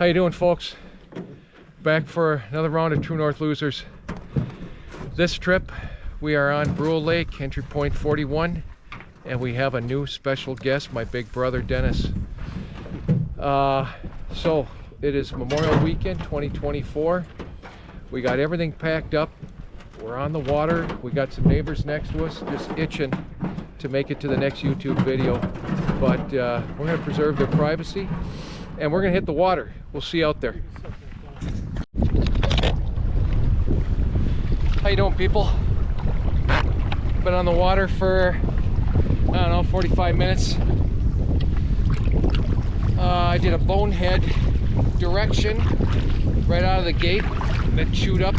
How you doing, folks? Back for another round of True North Losers. This trip we are on Brule Lake, entry point 41, and we have a new special guest, my big brother Denis. So it is Memorial Weekend 2024. We got everything packed up. We're on the water. We got some neighbors next to us just itching to make it to the next YouTube video, but we're going to preserve their privacy and we're going to hit the water. We'll see you out there. How you doing, people? Been on the water for, I don't know, 45 minutes. I did a bonehead direction right out of the gate that chewed up,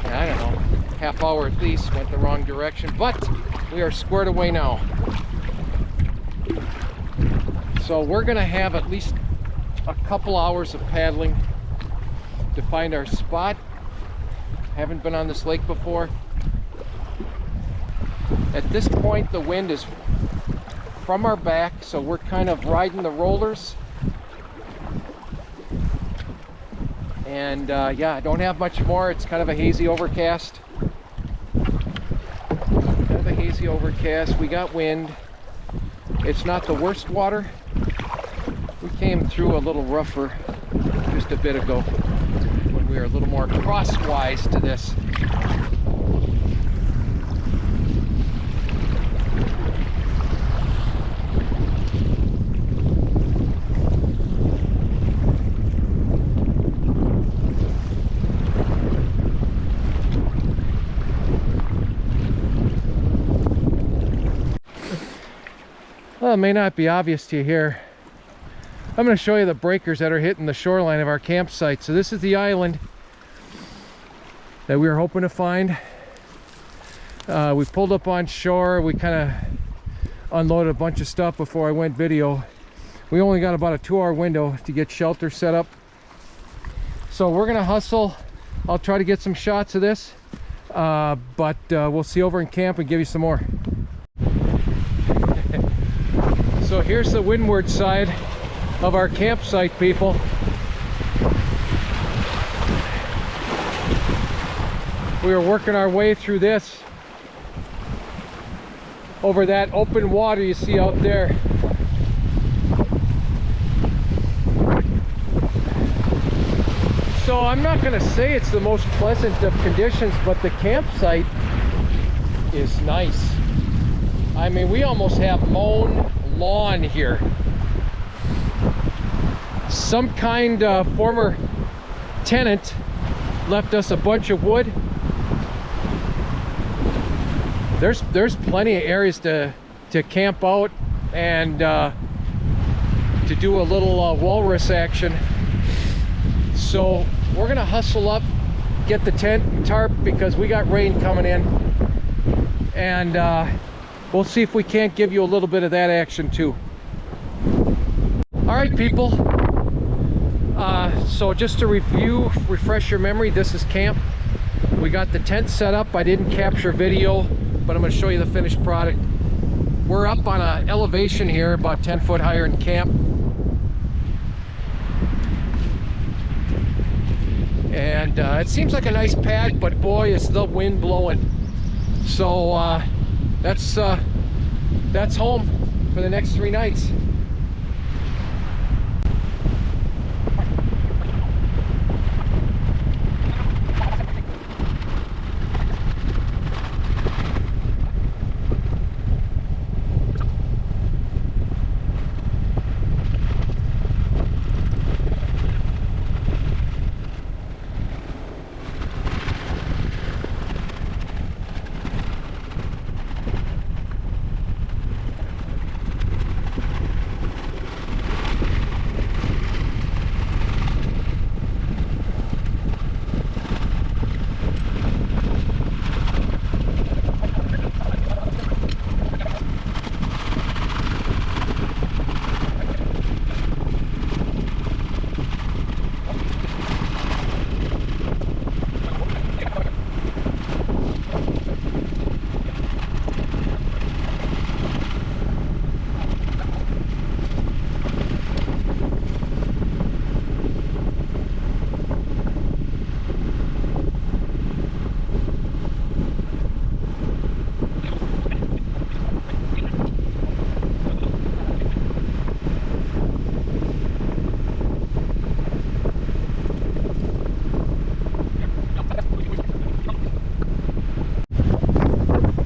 I don't know, half hour at least, went the wrong direction, but we are squared away now. So we're gonna have at least a couple hours of paddling to find our spot. Haven't been on this lake before. At this point the wind is from our back, so we're kind of riding the rollers. And yeah, I don't have much more. It's kind of a hazy overcast. We got wind. It's not the worst water. We came through a little rougher just a bit ago when we were a little more crosswise to this. Well, it may not be obvious to you here. I'm going to show you the breakers that are hitting the shoreline of our campsite. So this is the island that we were hoping to find. We pulled up on shore. We kind of unloaded a bunch of stuff before I went video. We only got about a 2-hour window to get shelter set up. So we're going to hustle. I'll try to get some shots of this, but we'll see over in camp and give you some more. So here's the windward side of our campsite, people. We were working our way through this over that open water you see out there. So I'm not going to say it's the most pleasant of conditions, but the campsite is nice. I mean, we almost have mown lawn here. Some kind of former tenant left us a bunch of wood. There's plenty of areas to camp out and to do a little walrus action. So we're gonna hustle up, get the tent and tarp because we got rain coming in, and we'll see if we can't give you a little bit of that action too. All right, people. So just to refresh your memory, this is camp. We got the tent set up. I didn't capture video, but I'm going to show you the finished product. We're up on an elevation here, about 10 foot higher than camp. And it seems like a nice pad, but boy, is the wind blowing. So that's home for the next 3 nights.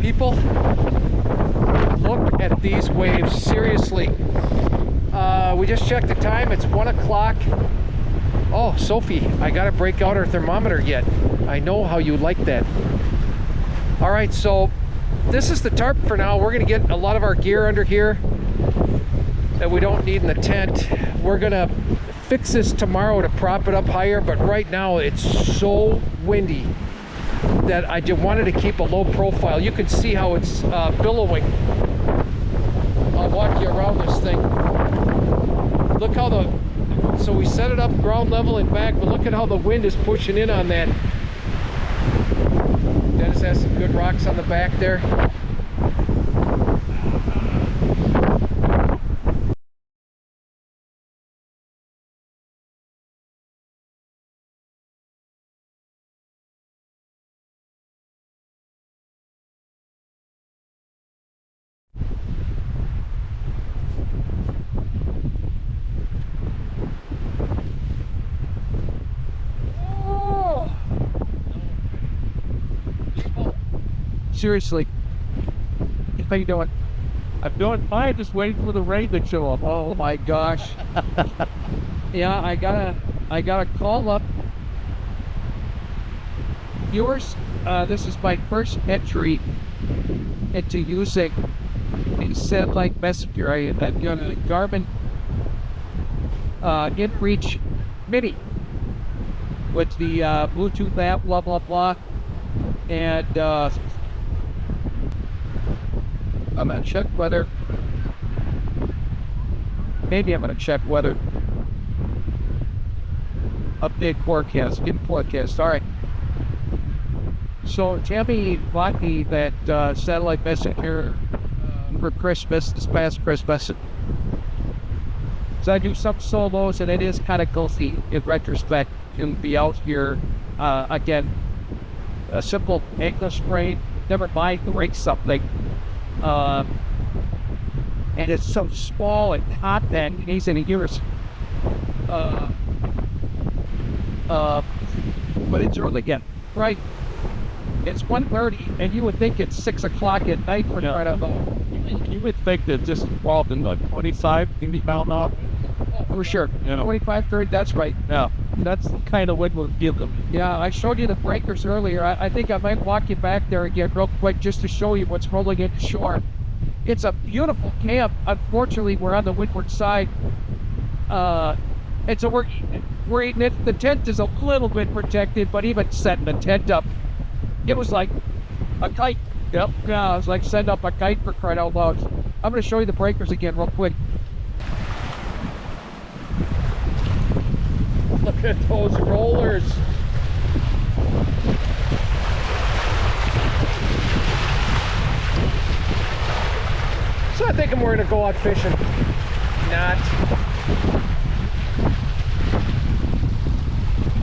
People, look at these waves, seriously. We just checked the time, it's 1 o'clock. Oh, Sophie, I gotta break out our thermometer yet. I know how you like that. All right, so this is the tarp for now. We're gonna get a lot of our gear under here that we don't need in the tent. We're gonna fix this tomorrow to prop it up higher, but right now it's so windy that I just wanted to keep a low profile. You can see how it's billowing. I'll walk you around this thing. Look how so we set it up ground level and back, but look at how the wind is pushing in on that. Dennis has some good rocks on the back there. Seriously, how you doing? I'm doing fine, just waiting for the rain to show up. Oh my gosh. Yeah, I gotta call up viewers. This is my first entry into using a satellite messenger. I've got a Garmin InReach Mini with the Bluetooth app, blah blah blah, and I'm gonna check weather. Maybe I'm gonna check weather. Update forecast, get forecast. All right. So Tammy bought me that satellite messenger for Christmas, this past Christmas. So I do some solos, and it is kind of goofy in retrospect to be out here again. A simple ankle sprain. Never mind to break something. And it's so small and hot that he's in years. But it's early again, right? It's 1:30, and you would think it's 6 o'clock at night when you're out. You would think that this involved in like 25, 50 pound off. For sure. You know. 25, 30, that's right. Yeah, that's the kind of wind we'll give them. Yeah, I showed you the breakers earlier. I think I might walk you back there again real quick just to show you what's rolling into shore. It's a beautiful camp. Unfortunately, we're on the windward side. And so we're eating it. The tent is a little bit protected, but even setting the tent up, it was like a kite. Yep. Yeah, it was like setting up a kite, for crying out loud. I'm going to show you the breakers again real quick. Look at those rollers. So I'm thinking we're gonna go out fishing. Not.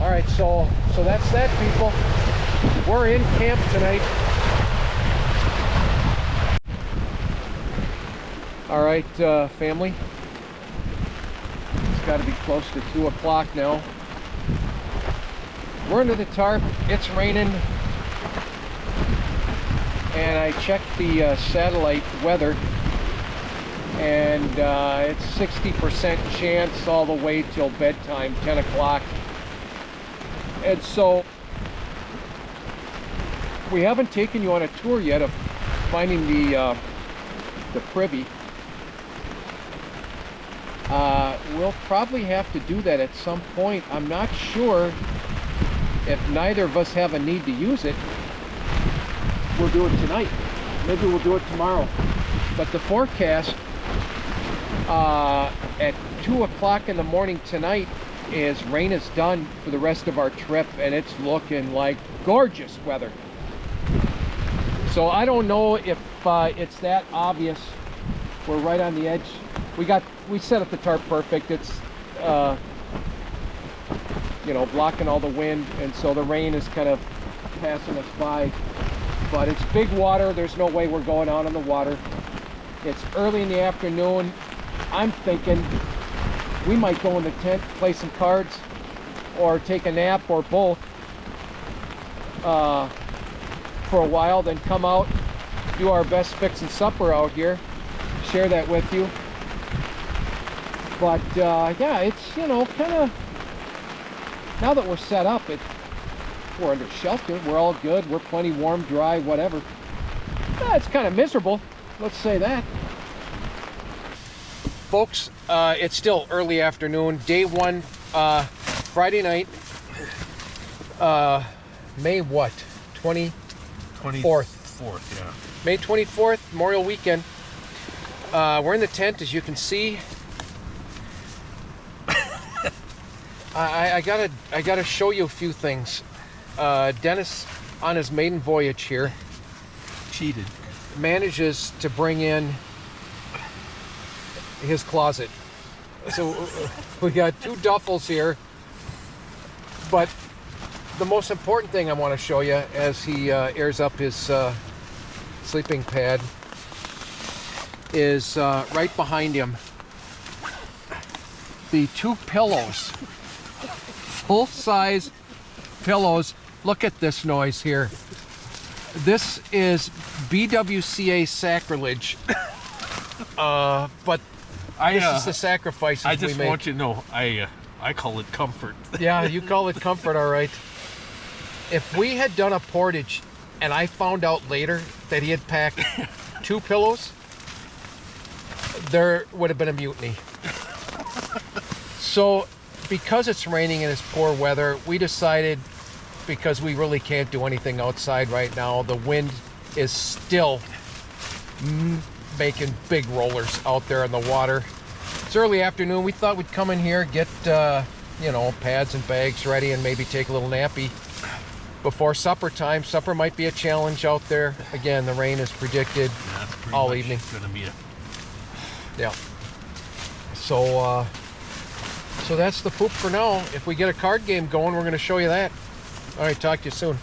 All right, so that's that, people. We're in camp tonight. All right, family. It's got to be close to 2 o'clock now. We're under the tarp. It's raining, and I checked the satellite weather, and it's 60% chance all the way till bedtime, 10 o'clock. And so we haven't taken you on a tour yet of finding the privy. We'll probably have to do that at some point. I'm not sure if neither of us have a need to use it. We'll do it tonight. Maybe we'll do it tomorrow. But the forecast at 2 o'clock in the morning tonight is rain is done for the rest of our trip, and it's looking like gorgeous weather. So I don't know if it's that obvious. We're right on the edge. We set up the tarp perfect. It's you know, blocking all the wind, and so the rain is kind of passing us by. But it's big water. There's no way we're going out on the water. It's early in the afternoon. I'm thinking we might go in the tent, play some cards, or take a nap, or both, for a while, then come out, do our best fixing supper out here, share that with you. But yeah, it's, you know, kind of, now that we're set up, we're under shelter, we're all good, we're plenty warm, dry, whatever. It's kind of miserable, let's say that. Folks, it's still early afternoon, day one, Friday night, May what? 24th, yeah. May 24th, Memorial Weekend. We're in the tent, as you can see. I gotta show you a few things. Denis, on his maiden voyage here, Cheated. manages to bring in his closet. So we got 2 duffels here, but the most important thing I want to show you as he airs up his sleeping pad is right behind him, the 2 pillows, full-size pillows. Look at this noise here. This is BWCA sacrilege, but this is the sacrifices we make. I just want you to know, I call it comfort. Yeah, you call it comfort, all right. If we had done a portage and I found out later that he had packed 2 pillows, there would have been a mutiny. So, because it's raining and it's poor weather, we decided, because we really can't do anything outside right now, the wind is still making big rollers out there in the water. It's early afternoon. We thought we'd come in here, get you know, pads and bags ready, and maybe take a little nappy before supper time. Supper might be a challenge out there. Again, the rain is predicted all evening. Gonna be yeah. So so that's the poop for now. If we get a card game going, we're going to show you that. All right, talk to you soon.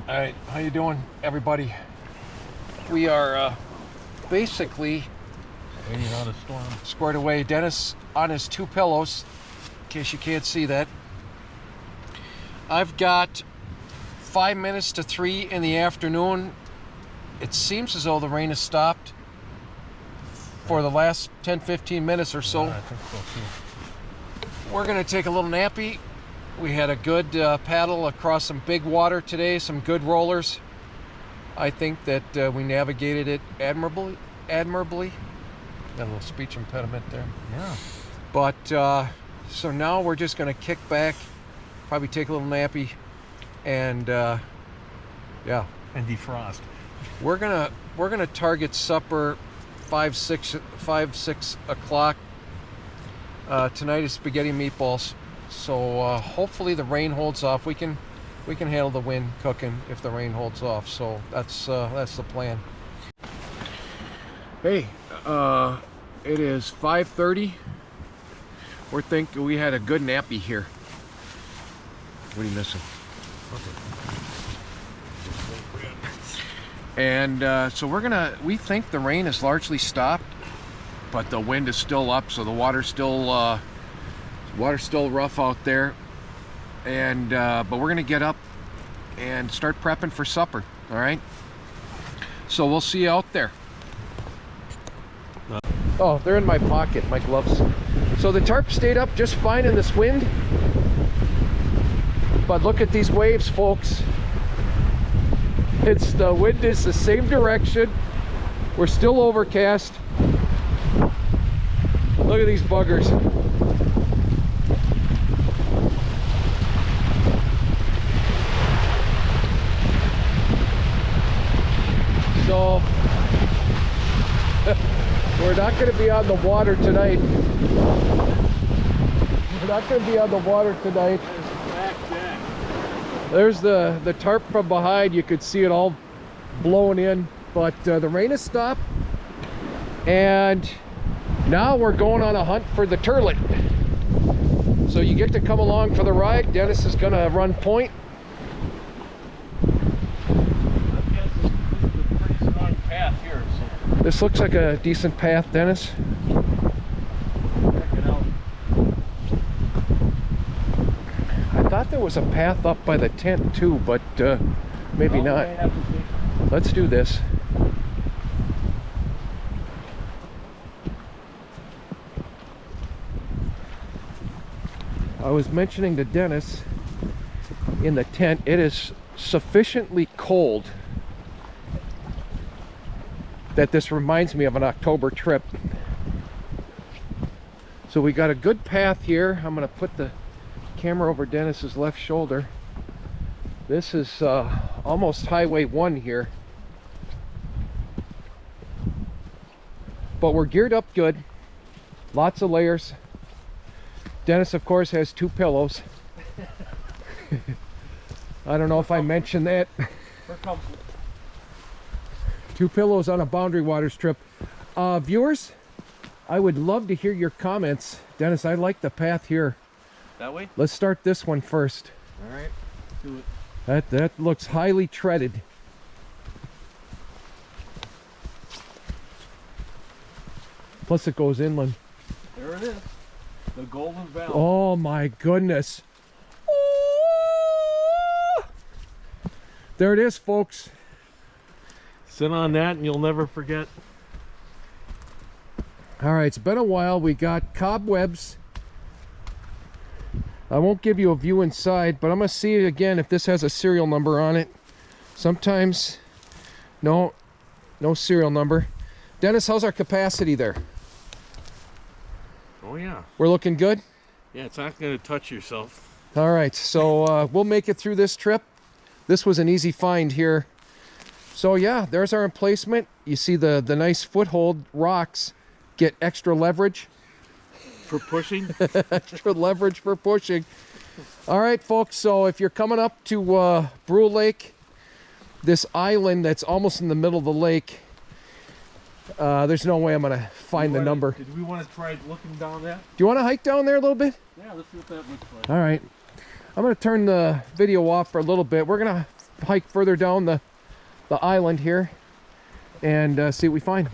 All right, how you doing, everybody? We are basically waiting on a storm. Squared away. Denis on his 2 pillows, in case you can't see that. I've got 5 minutes to 3 in the afternoon. It seems as though the rain has stopped for the last 10-15 minutes or so. Yeah, I think so too. We're gonna take a little nappy. We had a good paddle across some big water today, some good rollers. I think that we navigated it admirably. Got a little speech impediment there. Yeah. But so now we're just gonna kick back, probably take a little nappy, and yeah. And defrost. We're gonna target supper 5-6 o'clock. Tonight is spaghetti meatballs. So hopefully the rain holds off. We can handle the wind cooking if the rain holds off. So that's the plan. Hey, it is 5:30. We're thinking we had a good nappy here. What are you missing? And so we think the rain has largely stopped, but the wind is still up, so the water's still rough out there. And but we're gonna get up and start prepping for supper. All right. So we'll see you out there. Oh, they're in my pocket, my gloves. So the tarp stayed up just fine in this wind, but look at these waves, folks. The wind is the same direction. We're still overcast. Look at these buggers. So we're not going to be on the water tonight. We're not going to be on the water tonight. There's the tarp from behind. You could see it all blowing in, but the rain has stopped, and now we're going on a hunt for the turlet. So you get to come along for the ride. Denis is gonna run point. This looks like a decent path, Denis. Check it out. I thought there was a path up by the tent too, but maybe not. Let's do this. I was mentioning to Dennis in the tent, it is sufficiently cold that this reminds me of an October trip. So we got a good path here. I'm going to put the camera over Dennis's left shoulder. This is almost Highway 1 here. But we're geared up good. Lots of layers. Dennis, of course, has 2 pillows. I don't know if I mentioned that. 2 pillows on a Boundary Waters trip. Viewers, I would love to hear your comments. Dennis, I like the path here. That way? Let's start this one first. All right, do it. That looks highly treaded. Plus it goes inland. There it is. The Golden Valley. Oh my goodness. There it is, folks. Sit on that and you'll never forget. All right, it's been a while. We got cobwebs. I won't give you a view inside, but I'm gonna see again if this has a serial number on it. Sometimes, no serial number. Dennis, how's our capacity there? Oh yeah. We're looking good? Yeah, it's not going to touch yourself. All right, so we'll make it through this trip. This was an easy find here. So yeah, there's our emplacement. You see the nice foothold rocks get extra leverage. For pushing? Extra leverage for pushing. All right, folks, so if you're coming up to Brule Lake, this island that's almost in the middle of the lake, there's no way I'm gonna find the number. Did we want to try looking down that? Do you want to hike down there a little bit? Yeah, let's see what that looks like. All right. I'm gonna turn the video off for a little bit. We're gonna hike further down the island here and see what we find.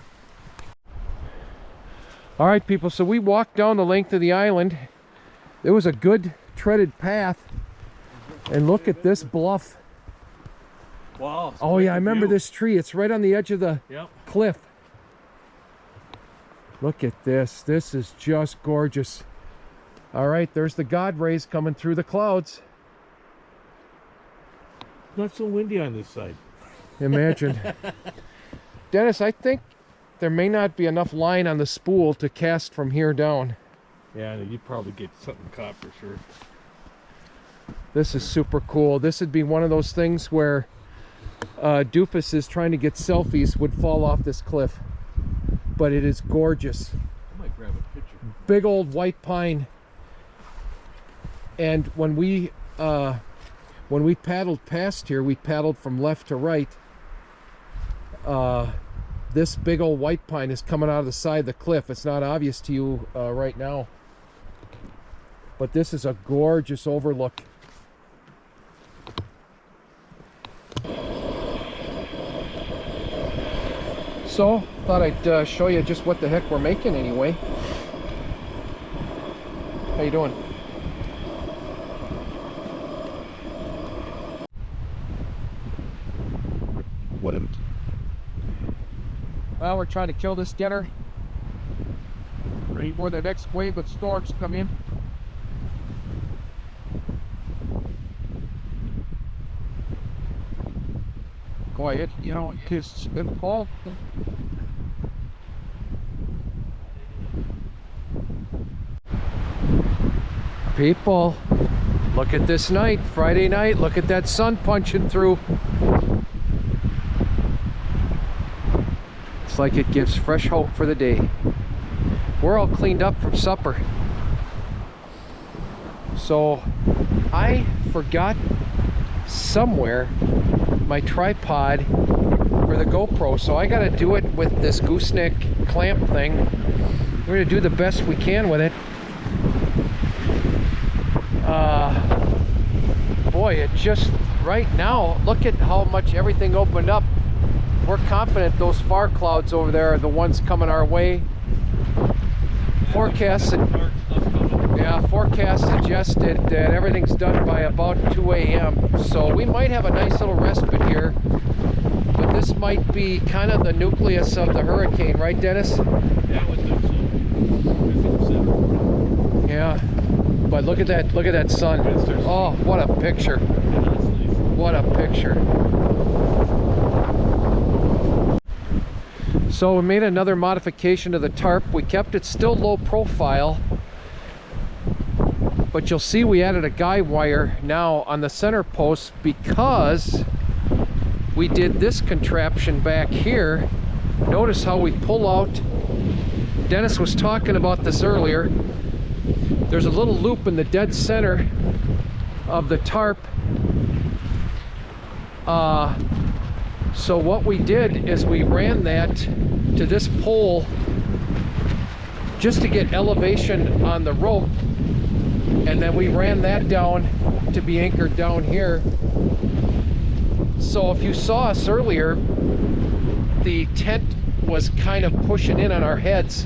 All right, people, so we walked down the length of the island. There was a good treaded path. And look at this bluff. Wow. Oh yeah, I remember this tree. It's right on the edge of the cliff. Look at this. This is just gorgeous. All right, there's the God rays coming through the clouds. Not so windy on this side. Imagine. Dennis, I think there may not be enough line on the spool to cast from here down. Yeah, you'd probably get something caught for sure. This is super cool. This would be one of those things where doofuses trying to get selfies would fall off this cliff. But it is gorgeous. I might grab a picture. Big old white pine. And when we paddled past here, we paddled from left to right. This big old white pine is coming out of the side of the cliff. It's not obvious to you right now. But this is a gorgeous overlook. So, thought I'd show you just what the heck we're making anyway. How you doing? What? Well, we're trying to kill this dinner right before the next wave of storms come in. Quiet, you know, it's been fall. People, look at this night, Friday night. Look at that sun punching through. It's like it gives fresh hope for the day. We're all cleaned up from supper. So I forgot somewhere my tripod for the GoPro, so I gotta do it with this gooseneck clamp thing. We're gonna do the best we can with it. Boy, it just right now, look at how much everything opened up. We're confident those far clouds over there are the ones coming our way. Forecast, Yeah, forecast suggested that everything's done by about 2 a.m. So we might have a nice little respite here. But this might be kind of the nucleus of the hurricane, right, Dennis? That would think so. Yeah. But look at that sun. Oh, what a picture. What a picture. So we made another modification to the tarp. We kept it still low profile, but you'll see we added a guy wire now on the center post because we did this contraption back here. Notice how we pull out. Dennis was talking about this earlier. There's a little loop in the dead center of the tarp. So what we did is we ran that to this pole just to get elevation on the rope, and then we ran that down to be anchored down here. So if you saw us earlier, the tent was kind of pushing in on our heads,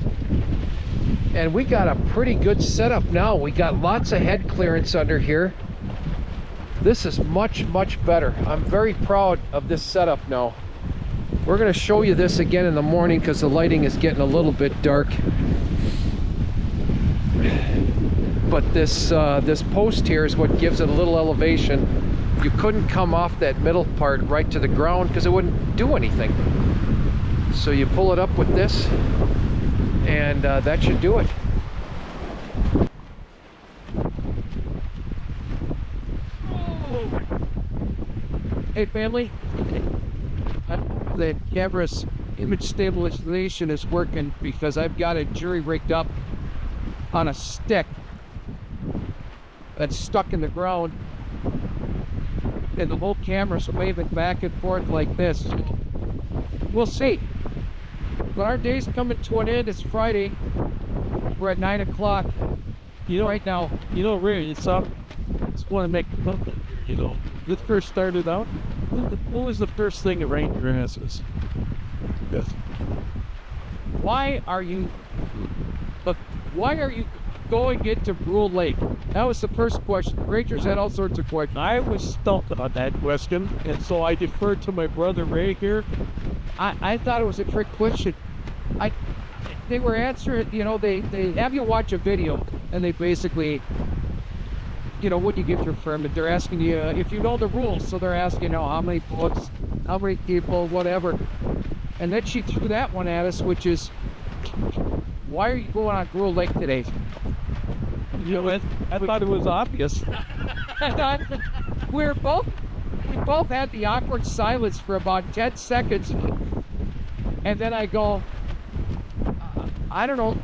and we got a pretty good setup now. We got lots of head clearance under here. This is much better. I'm very proud of this setup now. We're going to show you this again in the morning because the lighting is getting a little bit dark. But this post here is what gives it a little elevation. You couldn't come off that middle part right to the ground because it wouldn't do anything. So you pull it up with this, and that should do it. Hey family, the camera's image stabilization is working because I've got a jury rigged up on a stick that's stuck in the ground, and the whole camera's waving back and forth like this. We'll see. But our day's coming to an end. It's Friday. We're at 9 o'clock. You know, right now. You know, really, it's up. Just want to make something. You know, this first started out. What was the first thing that rained your asses? Yes. Why are you going into Brule Lake? That was the first question. Rangers had all sorts of questions. I was stumped on that question, and so I deferred to my brother Ray here. I thought it was a trick question. They were answering, you know, they have you watch a video, and they basically, you know, what you give your permit, they're asking you if you know the rules. So they're asking, you know, how many boats, how many people, whatever. And then she threw that one at us, which is, why are you going on Brule Lake today? You know, I thought it was obvious. we both had the awkward silence for about 10 seconds. And then I go, I don't know,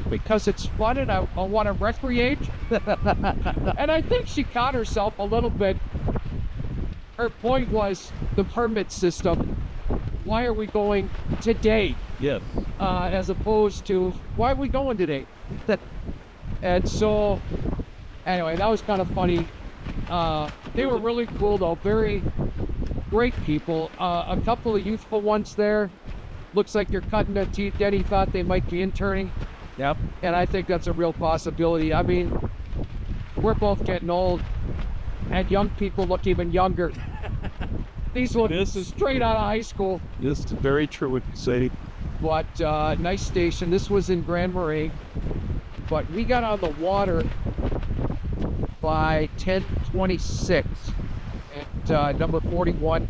because it's fun and I want to recreate. And I think she caught herself a little bit. Her point was the permit system. Why are we going today? Yes. As opposed to, why are we going today? And so, anyway, that was kind of funny. They were really cool though, very great people. A couple of youthful ones there. Looks like you're cutting their teeth. Denis thought they might be interning. Yep. And I think that's a real possibility. I mean, we're both getting old, and young people look even younger. These look straight out of high school. This is very true what you say. But nice station. This was in Grand Marais. But we got on the water by 10:26 at number 41.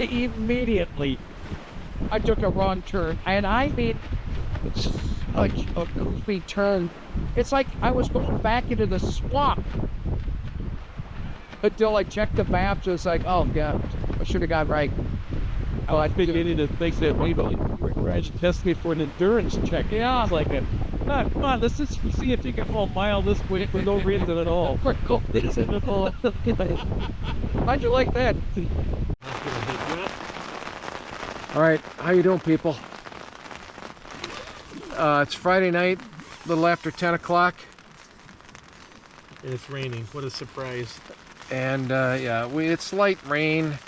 Immediately, I took a wrong turn, and I made a goofy turn. It's like I was going back into the swamp. Until I checked the maps, it was like, oh god, I should have got right. Oh, I beginning to think that maybe test me for an endurance check. Yeah. It's like, come on, let's just see if you can go a mile this way for no reason at all. How'd you like that? All right, how you doing, people? It's Friday night, a little after 10 o'clock. And it's raining. What a surprise. And yeah, it's light rain.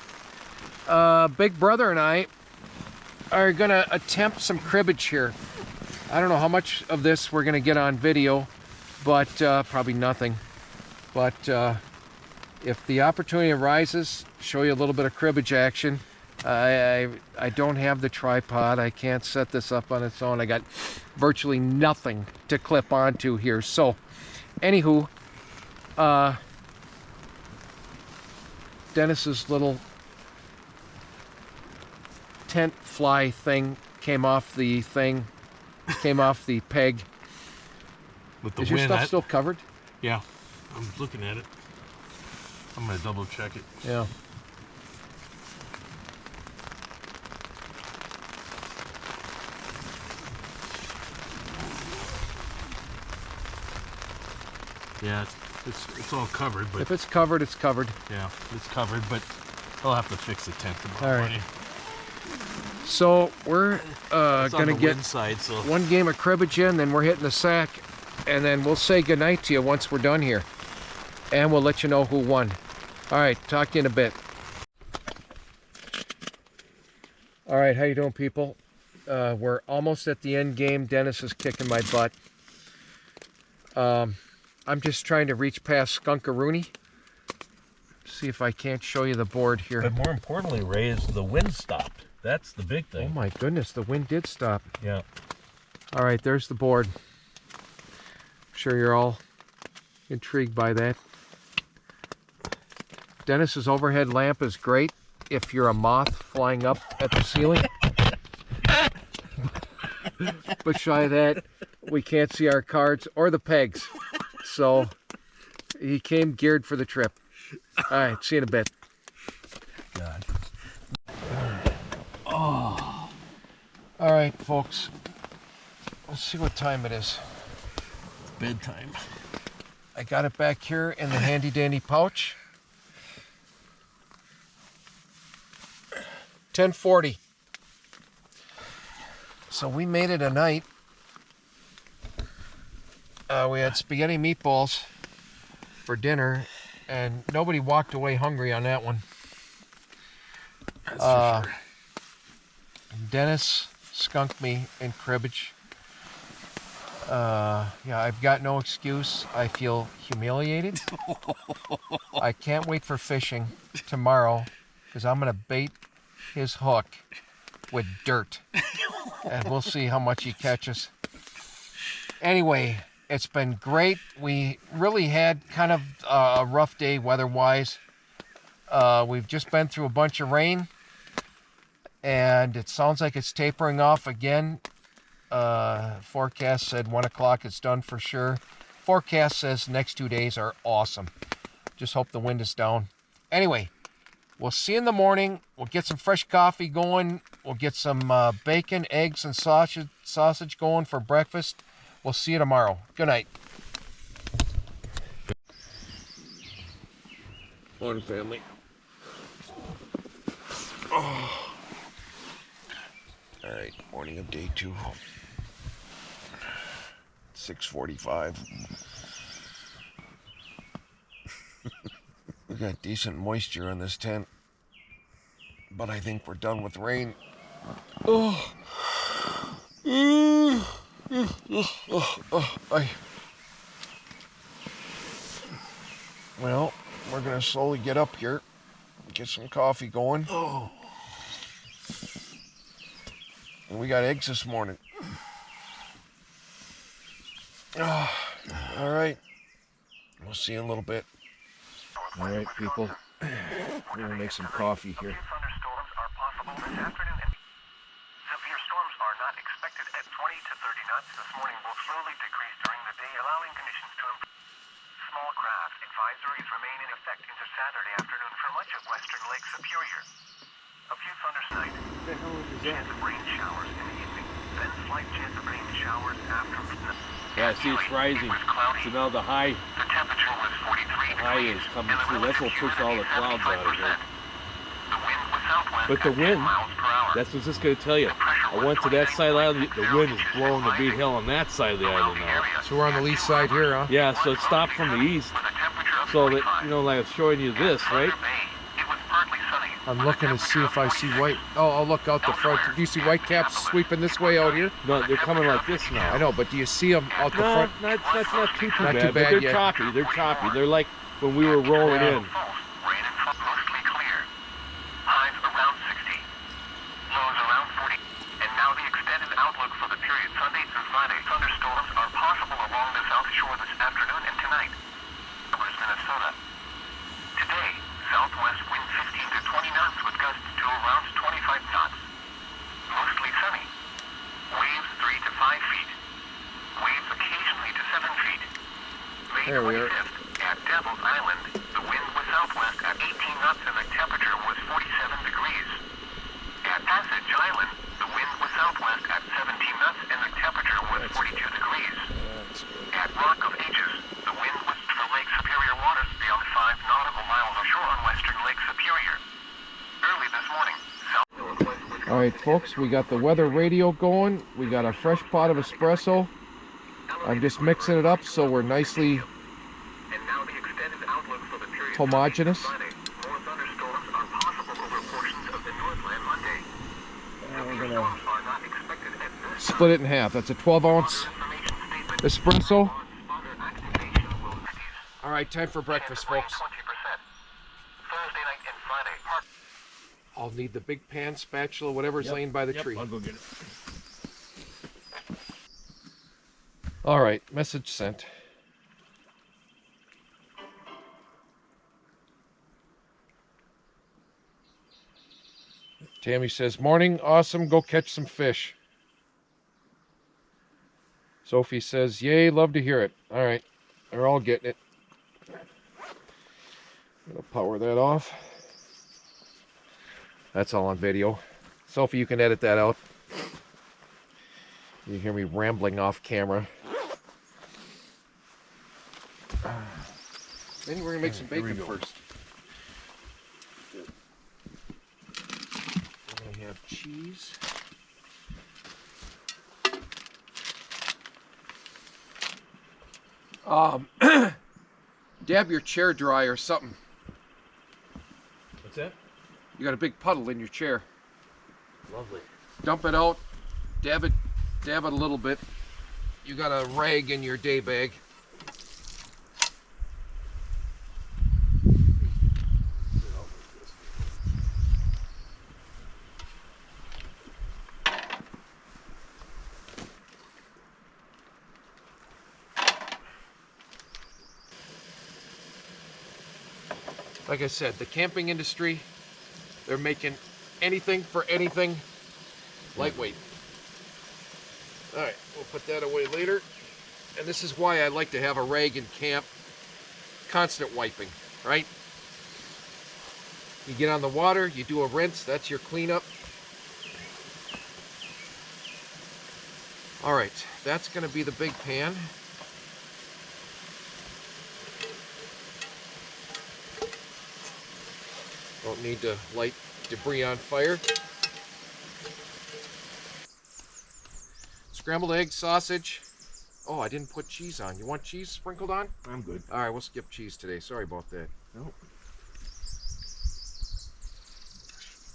Big Brother and I are gonna attempt some cribbage here. I don't know how much of this we're gonna get on video, but probably nothing. But if the opportunity arises, show you a little bit of cribbage action. I don't have the tripod. I can't set this up on its own. I got virtually nothing to clip onto here. So, anywho, Denis's little tent fly thing came off the peg. With the Is your wind, stuff still covered? Yeah, I'm looking at it. I'm gonna double check it. Yeah. Yeah, it's all covered, but If it's covered, it's covered. yeah, it's covered, but I'll have to fix the tent tomorrow. All right. morning. So we're It's on gonna the get wind side, so one game of cribbage in, then we're hitting the sack, and then we'll say goodnight to you once we're done here. And we'll let you know who won. All right, talk to you in a bit. All right, how you doing, people? We're almost at the end game. Denis is kicking my butt. I'm just trying to reach past Skunkaroonie. See if I can't show you the board here. But more importantly, Ray, is the wind stopped. That's the big Oh thing. my goodness, the wind did stop. Yeah. All right, there's the board. I'm sure you're all intrigued by that. Denis's overhead lamp is great if you're a moth flying up at the ceiling. But shy of that, we can't see our cards or the pegs. So he came geared for the trip. All right, see you in a bit. God. All right, folks. Let's see what time it is. Bedtime. I got it back here in the handy dandy pouch. 10:40. So we made it a night. We had spaghetti meatballs for dinner, and nobody walked away hungry on that one. That's for sure. Denis skunked me in cribbage. Yeah, I've got no excuse. I feel humiliated. I can't wait for fishing tomorrow because I'm going to bait his hook with dirt. And we'll see how much he catches. Anyway, it's been great. We really had kind of a rough day weather-wise. We've just been through a bunch of rain. And it sounds like it's tapering off again. Forecast said 1 o'clock it's done for sure. Forecast says next 2 days are awesome. Just hope the wind is down. Anyway, we'll see you in the morning. We'll get some fresh coffee going. We'll get some bacon, eggs, and sausage going for breakfast. We'll see you tomorrow. Good night. Morning, family. Oh. All right, morning of day 2. 6:45. We got decent moisture in this tent, but I think we're done with rain. Oh. Well, we're gonna slowly get up here, get some coffee going. Oh. And we got eggs this morning. Oh, all right. We'll see you in a little bit. All right, people. We're gonna make some coffee here. Thunderstorms are possible this afternoon. Severe storms are not expected at 20 to 30 knots. This morning will slowly decrease during the day, allowing conditions to improve. Small craft advisories remain in effect into Saturday afternoon for much of western Lake Superior. A few thunderstorms. Chance of rain showers in the evening. Then slight chance of rain showers after midnight. Yeah, see, it's rising. So now the high The temperature was 43 is coming through. That's what pushed all the clouds out of here. The wind was southwest But the at 10 wind, miles per hour. that's what's just going to tell you. I went to that side of the island, the wind is blowing the beat hell on that side of the island now. So we're on the lee side here, huh? Yeah, so it stopped from the east. So that, you know, like I was showing you this, right? It was partly sunny. I'm looking to see if I see white. Oh, I'll look out the front. Do you see white caps sweeping this way out here? No, they're coming like this now. I know, but do you see them out the No, front? that's not too Not bad. too But bad they're yet. choppy. They're choppy. They're like when we were rolling Yeah. in. Rain and fog mostly clear. Highs around 60. Lows around 40. And now the extended outlook for the period Sunday through Friday. Thunderstorms are possible along the South Shore this afternoon and tonight. Covers Minnesota. Today, southwest wind 15 to 20 knots with gusts to around 25 knots. Mostly sunny. Waves 3 to 5 feet. Waves occasionally to 7 feet. May There we are. 25th, at Devil's Island, the wind was southwest at 18 knots and the temperature was 47 degrees. At Passage Island, the wind was southwest at 17 knots and the temperature was 42 degrees. At Rock of Ages, the wind was for Lake Superior waters beyond 5 nautical miles ashore on western Lake Superior. Early this morning, south. All right, folks, we got the weather radio going. We got a fresh pot of espresso. I'm just mixing it up so we're nicely And now the extended outlook for the period homogeneous. Friday. More thunderstorms are possible over portions of the Northland Monday. We're gonna Are not expected at this split it in half. That's a 12-ounce information statement. espresso. Spotter activation will cease. All right, time for breakfast, folks. 20%. Thursday night and Friday. I'll need the big pan, spatula, whatever's laying by the tree. I'll go get it. All right, message sent. Tammy says, morning, awesome, go catch some fish. Sophie says, yay, love to hear it. All right, they're all getting it. I'm gonna power that off. That's all on video. Sophie, you can edit that out. You hear me rambling off camera. Then we're gonna make some bacon first. We're gonna have cheese. Dab your chair dry or something. What's that? You got a big puddle in your chair. Lovely. Dump it out. Dab it a little bit. You got a rag in your day bag. Like I said, the camping industry, they're making anything for anything lightweight. All right, we'll put that away later. And this is why I like to have a rag in camp. Constant wiping, right? You get on the water, you do a rinse, that's your cleanup. All right, that's gonna be the big pan. Don't need to light debris on fire. Scrambled egg, sausage. Oh, I didn't put cheese on. You want cheese sprinkled on? I'm good. All right, we'll skip cheese today. Sorry about that. No.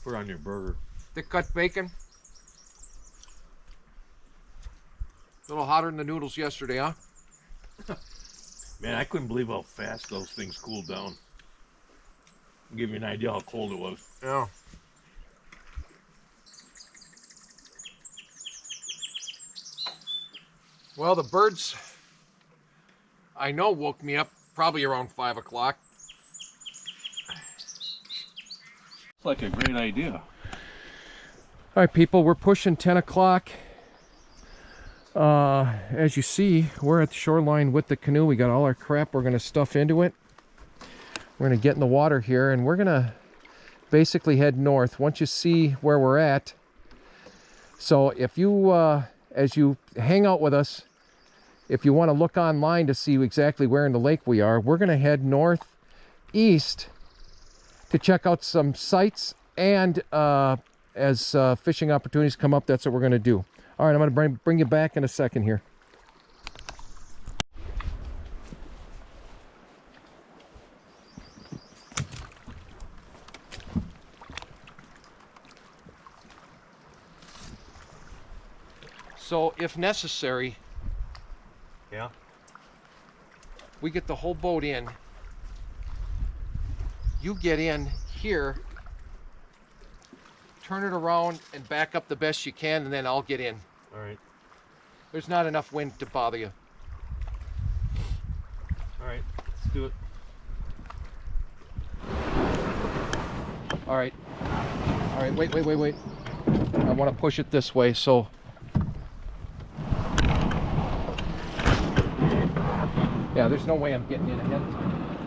Put on your burger. Thick cut bacon. A little hotter than the noodles yesterday, huh? Man, I couldn't believe how fast those things cooled down. I'll give you an idea how cold it was. Yeah. Well, the birds, I know, woke me up probably around 5 o'clock. It's like a great idea. All right, people, we're pushing 10 o'clock. As you see, we're at the shoreline with the canoe. We got all our crap we're going to stuff into it. We're going to get in the water here, and we're going to basically head north once you see where we're at. So if you, as you hang out with us, if you want to look online to see exactly where in the lake we are, we're going to head northeast to check out some sites, and as fishing opportunities come up, that's what we're going to do. All right, I'm going to bring you back in a second here. So if necessary, Yeah. we get the whole boat in. You get in here, turn it around and back up the best you can, and then I'll get in. All right. There's not enough wind to bother you. All right. Let's do it. All right. All right, wait. I want to push it this way, so. Yeah, there's no way I'm getting in ahead of time.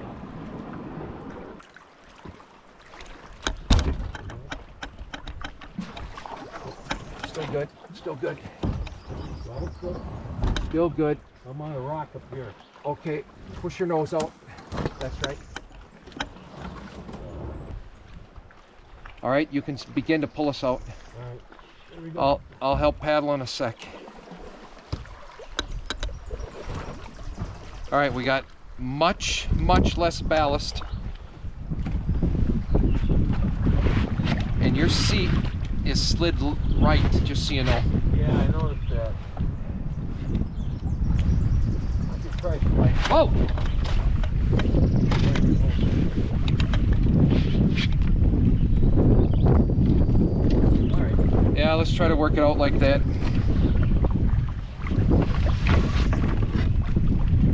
Still good. Still good. Still good. I'm on a rock up here. Okay, push your nose out. That's right. All right, you can begin to pull us out. All right. There we go. I'll help paddle in a sec. All right, we got much less ballast. And your seat is slid right, just so you know. Yeah, I noticed that. Jesus Christ, Mike. Whoa! All right. Yeah, let's try to work it out like that.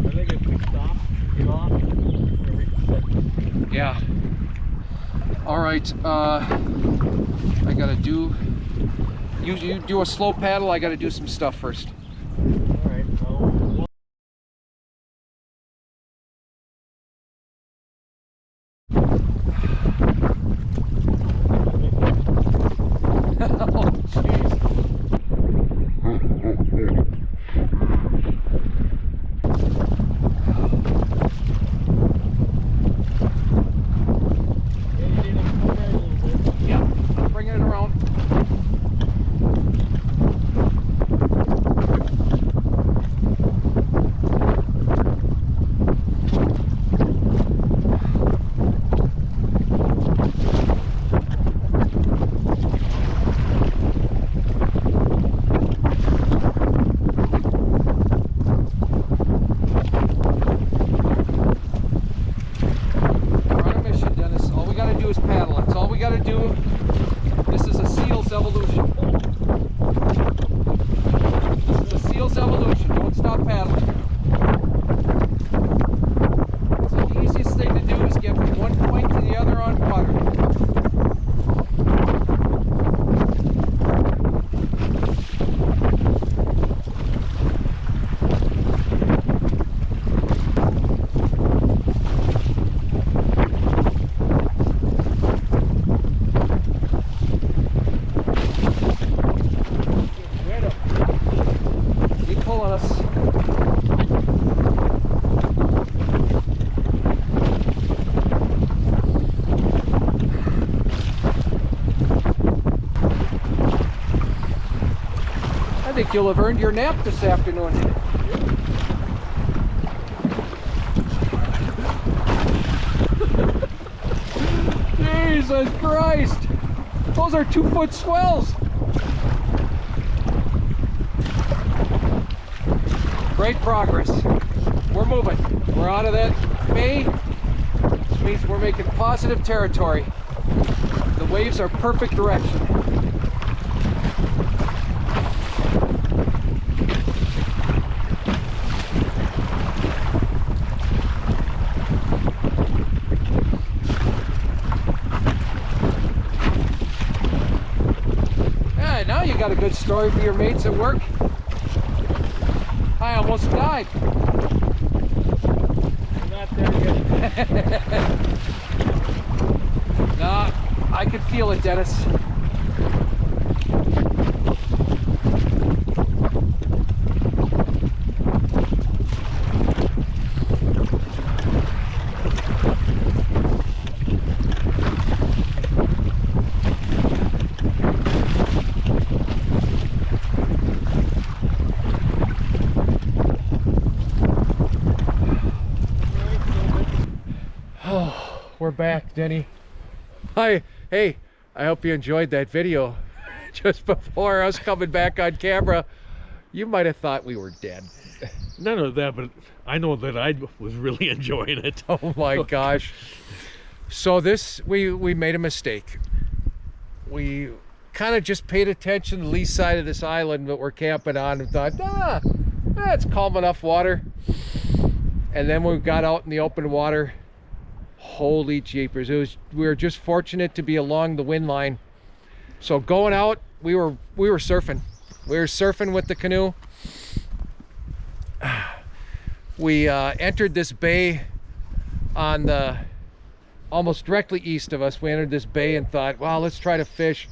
I think if we stop, get off, we're reset. Yeah. All right. I gotta do. You do a slow paddle. I gotta do some stuff first. All right. Well, Oh, jeez. Yeah, I'm bringing it around. We're on a mission, Dennis. All we gotta do is paddle. That's all we gotta do. This is a seal's evolution. This is a seal's evolution. Don't stop paddling. So the easiest thing to do is get from one point to the other on water. Keep pulling us. I think you'll have earned your nap this afternoon. Jesus Christ! Those are 2-foot swells! Great progress. We're moving. We're out of that bay, which means we're making positive territory. The waves are perfect direction. Yeah, now you got a good story for your mates at work. I almost died. we're not there yet. Nah, I could feel it, Dennis. Oh, we're back, Denny. Hi, hey, I hope you enjoyed that video. Just before us coming back on camera, You might have thought we were dead. None of that, but I know that I was really enjoying it. Oh my gosh. So this, we made a mistake. We kind of just paid attention to the lee side of this island that we're camping on and thought, it's calm enough water. And then when we got out in the open water, holy jeepers, we were just fortunate to be along the wind line. So going out, we were surfing. We were surfing with the canoe. We entered this bay on the almost directly east of us. We entered this bay and thought, well, let's try to fish.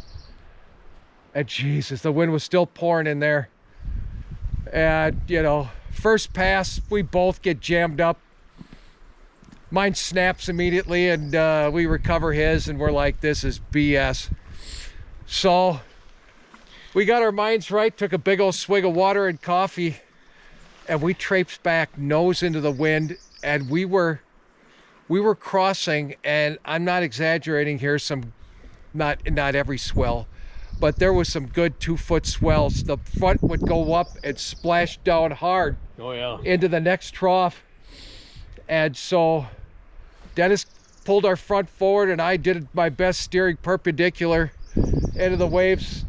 And Jesus, the wind was still pouring in there. And you know, first pass, we both get jammed up. Mine snaps immediately, and we recover his, and we're like, this is BS. So we got our minds right, took a big old swig of water and coffee, and we traipsed back nose into the wind, and we were crossing, and I'm not exaggerating here, some not every swell, but there was some good 2-foot swells. The front would go up and splash down hard into the next trough. And so Dennis pulled our front forward, and I did my best steering perpendicular into the waves.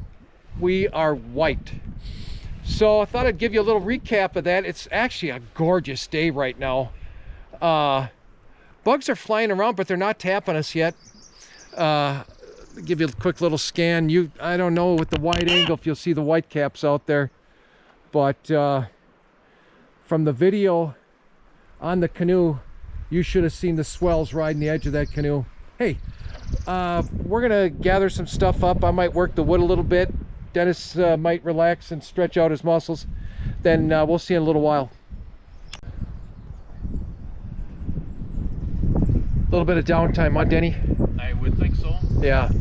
We are wiped. So I thought I'd give you a little recap of that. It's actually a gorgeous day right now. Bugs are flying around, but they're not tapping us yet. Give you a quick little scan. I don't know with the wide angle if you'll see the whitecaps out there, but from the video on the canoe, you should have seen the swells riding the edge of that canoe. Hey, we're gonna gather some stuff up. I might work the wood a little bit. Dennis might relax and stretch out his muscles. Then we'll see you in a little while. A little bit of downtime, huh, Denny? I would think so. Yeah.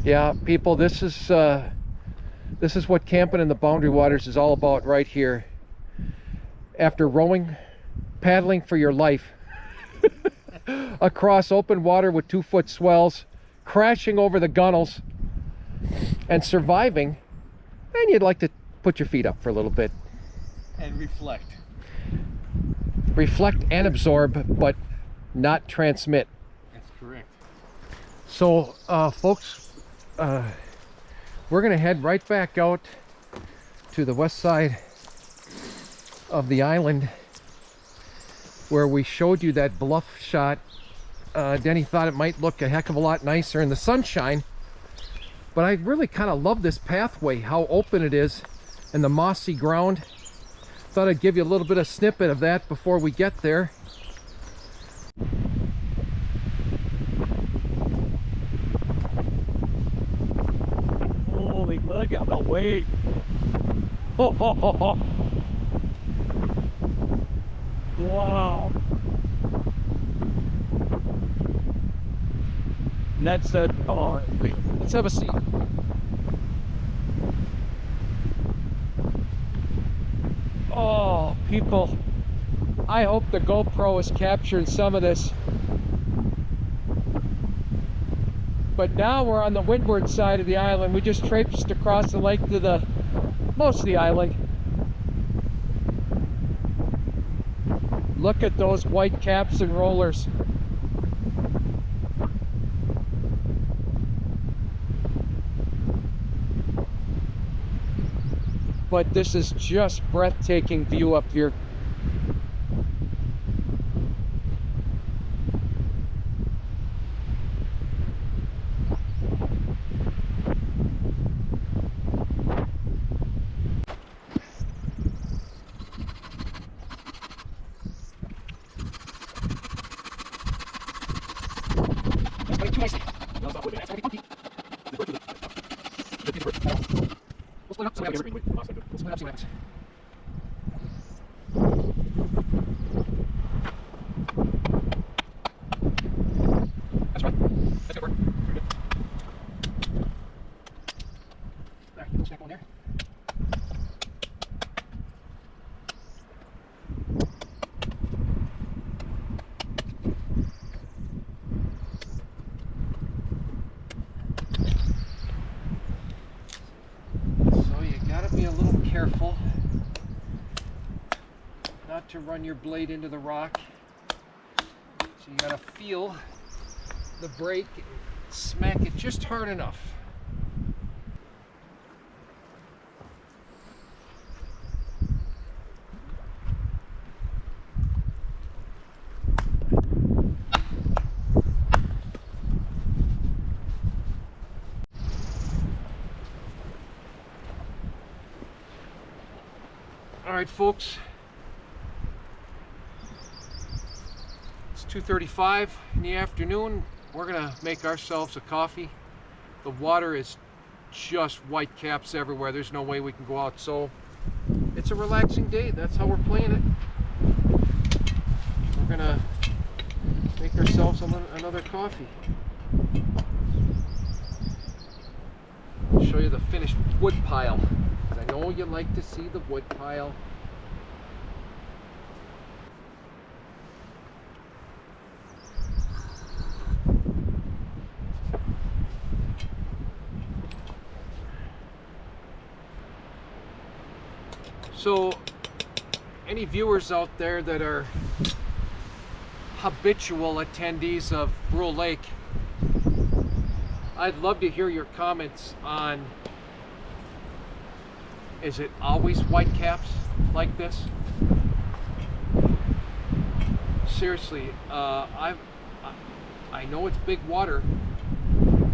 Yeah, people, this is what camping in the Boundary Waters is all about right here. After rowing, paddling for your life across open water with 2-foot swells, crashing over the gunnels, and surviving, and you'd like to put your feet up for a little bit. And reflect. Reflect and absorb, but not transmit. That's correct. So, folks, we're going to head right back out to the west side of the island where we showed you that bluff shot. Denny thought it might look a heck of a lot nicer in the sunshine, but I really kind of love this pathway, how open it is and the mossy ground. Thought I'd give you a little bit of snippet of that before we get there. Holy, look at the weight. Oh, oh, oh, oh. Wow. And that's the, oh, wait, let's have a seat. Oh, people, I hope the GoPro is capturing some of this. But now we're on the windward side of the island. We just traipsed across the lake to most of the island. Look at those white caps and rollers. But this is just breathtaking view up here. not to run your blade into the rock. So you gotta feel the break, smack it just hard enough. All right, folks, it's 2:35 in the afternoon. We're gonna make ourselves a coffee. The water is just white caps everywhere. There's no way we can go out, so it's a relaxing day. That's how we're playing it. We're gonna make ourselves another coffee. I'll show you the finished wood pile. I know you like to see the wood pile. So, any viewers out there that are habitual attendees of Brule Lake, I'd love to hear your comments on, is it always white caps like this? Seriously, I know it's big water,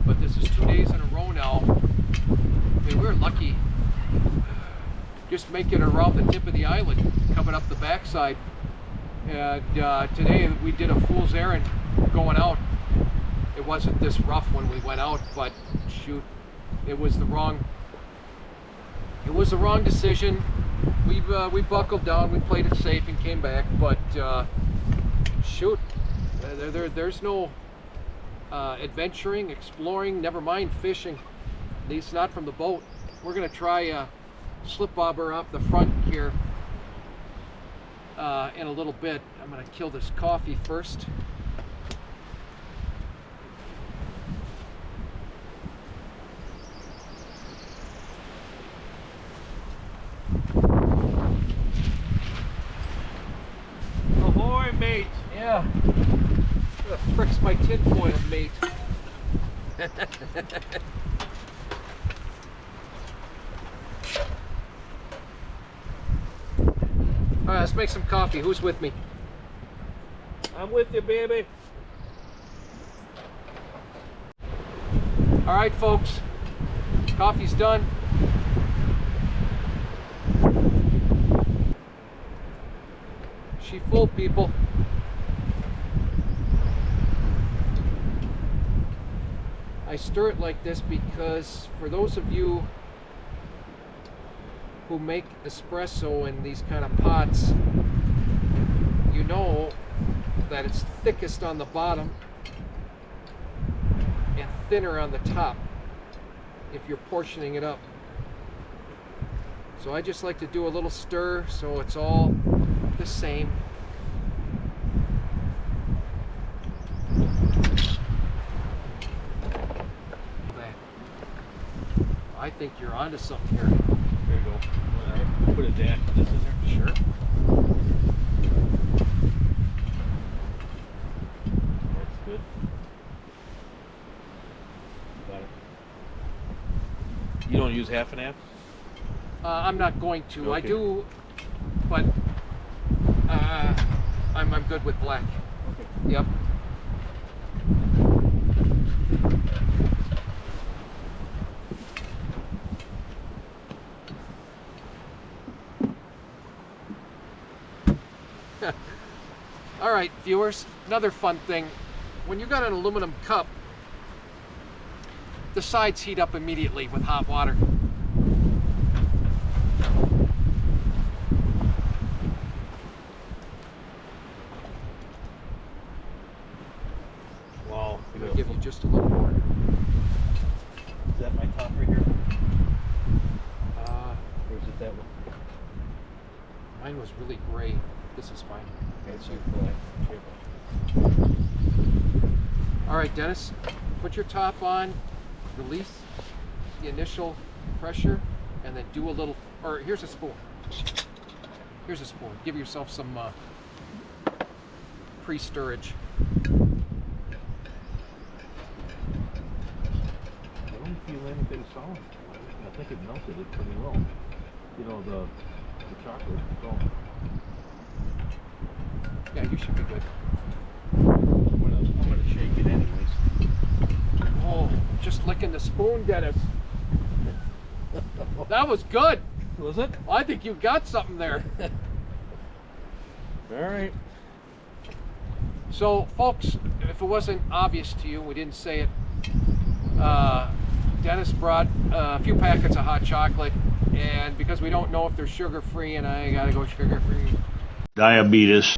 but this is 2 days in a row now. I mean, we're lucky just making it around the tip of the island, coming up the backside. And today we did a fool's errand going out. It wasn't this rough when we went out, but shoot, it was the wrong decision. We buckled down, we played it safe and came back, but shoot, there's no adventuring, exploring, never mind fishing, at least not from the boat. We're gonna try slip bobber off the front here in a little bit. I'm gonna kill this coffee first. Ahoy, mate! Yeah, that fricks my tinfoil, mate. All right, let's make some coffee. Who's with me? I'm with you, baby. All right, folks, coffee's done. She full, people. I stir it like this because for those of you who make espresso in these kind of pots, you know that it's thickest on the bottom and thinner on the top if you're portioning it up. So I just like to do a little stir so it's all the same. I think you're onto something here. There you go. All right. Put a dash of this in there. Sure. That's good. Got it. You don't use half and half? I'm not going to. I Okay. do, but I'm good with black. Okay. Yep. All right, viewers, another fun thing. When you got an aluminum cup, the sides heat up immediately with hot water. Wow. I'm gonna give you just a little more. Is that my top right here? Uh, Or is it that one? Mine was really gray. This is mine. Okay, so black. All right, Dennis, put your top on, release the initial pressure, and then do a little, or here's a spoon. Here's a spoon. Give yourself some pre-stirrage. I don't feel anything solid. I think it melted it pretty well. You know, the chocolate. So Yeah, you should be good. I'm gonna shake it anyways. Oh, just licking the spoon, Dennis. That was good. Was it? I think you got something there. All right. So, folks, if it wasn't obvious to you, we didn't say it. Denis brought a few packets of hot chocolate, and because we don't know if they're sugar-free, and I gotta go sugar-free, Diabetes.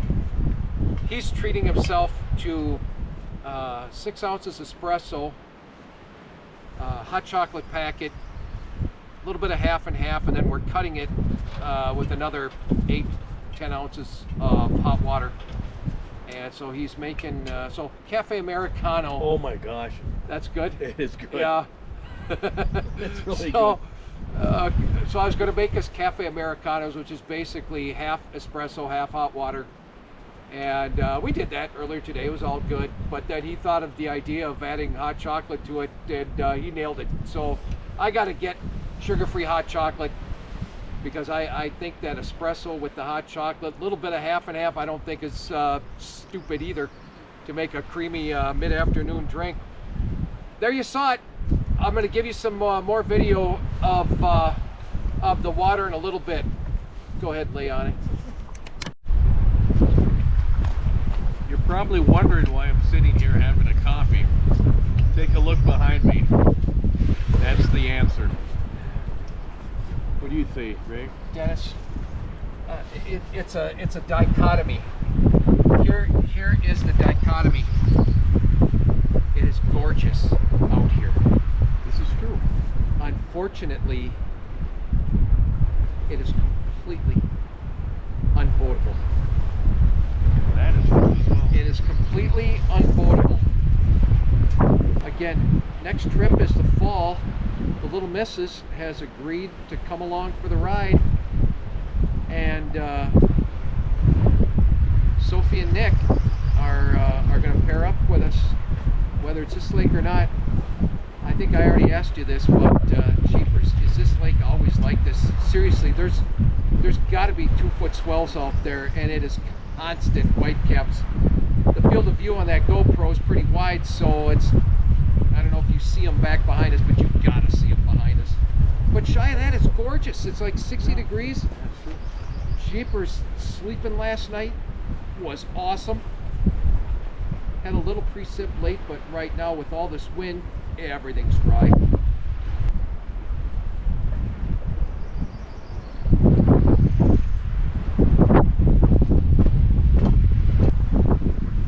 he's treating himself to 6 ounces espresso, hot chocolate packet, a little bit of half and half, and then we're cutting it with another 8-10 ounces of hot water. And so he's making so cafe americano. Oh my gosh. That's good. It is good. Yeah. It's really So I was going to make us cafe americanos, which is basically half espresso, half hot water. And we did that earlier today. It was all good. But then he thought of the idea of adding hot chocolate to it, and he nailed it. So I got to get sugar-free hot chocolate, because I think that espresso with the hot chocolate, a little bit of half and half, I don't think is stupid either to make a creamy mid-afternoon drink. There you saw it. I'm going to give you some more video of the water in a little bit. Go ahead and lay on it. You're probably wondering why I'm sitting here having a coffee. Take a look behind me. That's the answer. What do you think, Ray? Denis, it's a dichotomy. Here is the dichotomy. It is gorgeous out here. This is true. Unfortunately, it is completely unboatable. That is true as well. It is completely unboatable. Again, next trip is the fall. The little missus has agreed to come along for the ride, and Sophie and Nick are going to pair up with us, whether it's this lake or not. I think I already asked you this, but jeepers, is this lake always like this? Seriously, there's got to be 2-foot swells out there, and it is constant whitecaps. The field of view on that GoPro is pretty wide, so it's, I don't know if you see them back behind us, but you've got to see them behind us. But shy of that, it's gorgeous. It's like 60 degrees. Jeepers, sleeping last night was awesome. Had a little precip late, but right now with all this wind, everything's dry.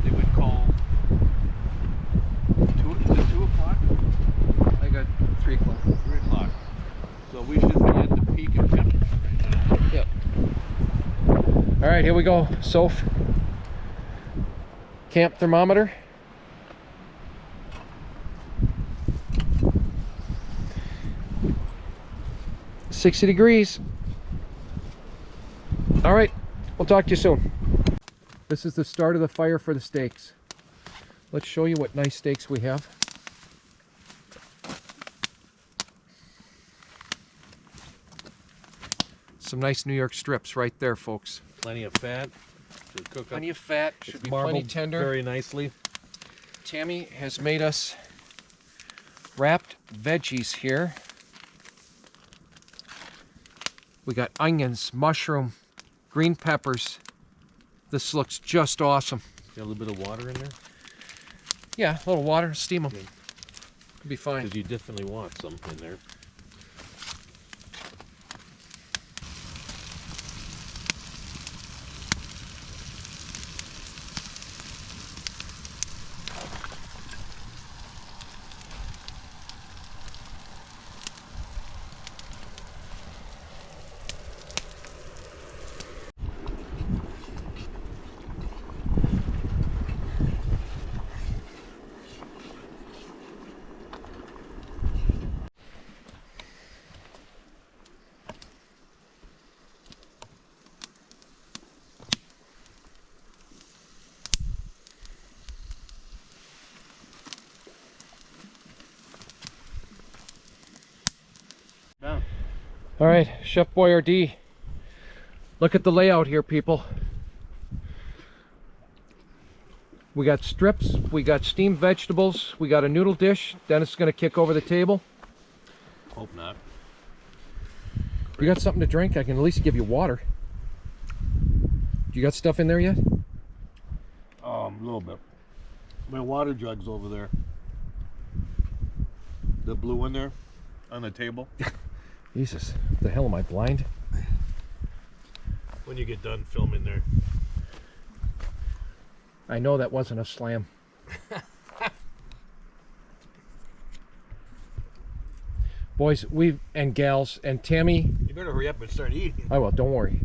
They would call 2 o'clock? I got 3 o'clock. 3 o'clock. So we should be at the peak of temperature right now. Yep. All right, here we go, Soph. Camp thermometer. $60 degrees. All right, we'll talk to you soon. This is the start of the fire for the steaks. Let's show you what nice steaks we have. Some nice New York strips right there, folks. Plenty of fat. Should cook Plenty up. of fat, should It's be plenty marbled tender. very nicely. Tammy has made us wrapped veggies here. We got onions, mushroom, green peppers. This looks just awesome. Got a little bit of water in there? Yeah, a little water, steam them. Okay. Could be fine. Because you definitely want some in there. All right, Chef Boyardee. Look at the layout here, people. We got strips, we got steamed vegetables, we got a noodle dish. Dennis is gonna kick over the table. Hope not. You got something to drink? I can at least give you water. You got stuff in there yet? A little bit. My water jug's over there. The blue one there on the table. Jesus, what the hell, am I blind? When you get done filming there. I know that wasn't a slam. Boys, and gals, and Tammy. You better hurry up and start eating. I will, don't worry.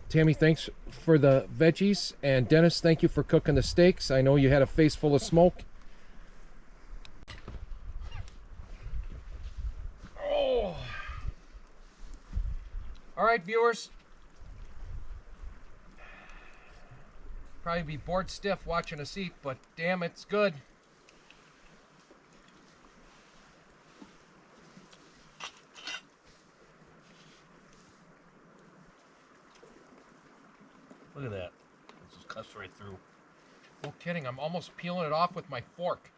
Tammy, thanks for the veggies, and Dennis, thank you for cooking the steaks. I know you had a face full of smoke. Oh. All right, viewers. Probably be bored stiff watching us eat, but damn, it's good. Look at that. This just cuts right through. No kidding, I'm almost peeling it off with my fork.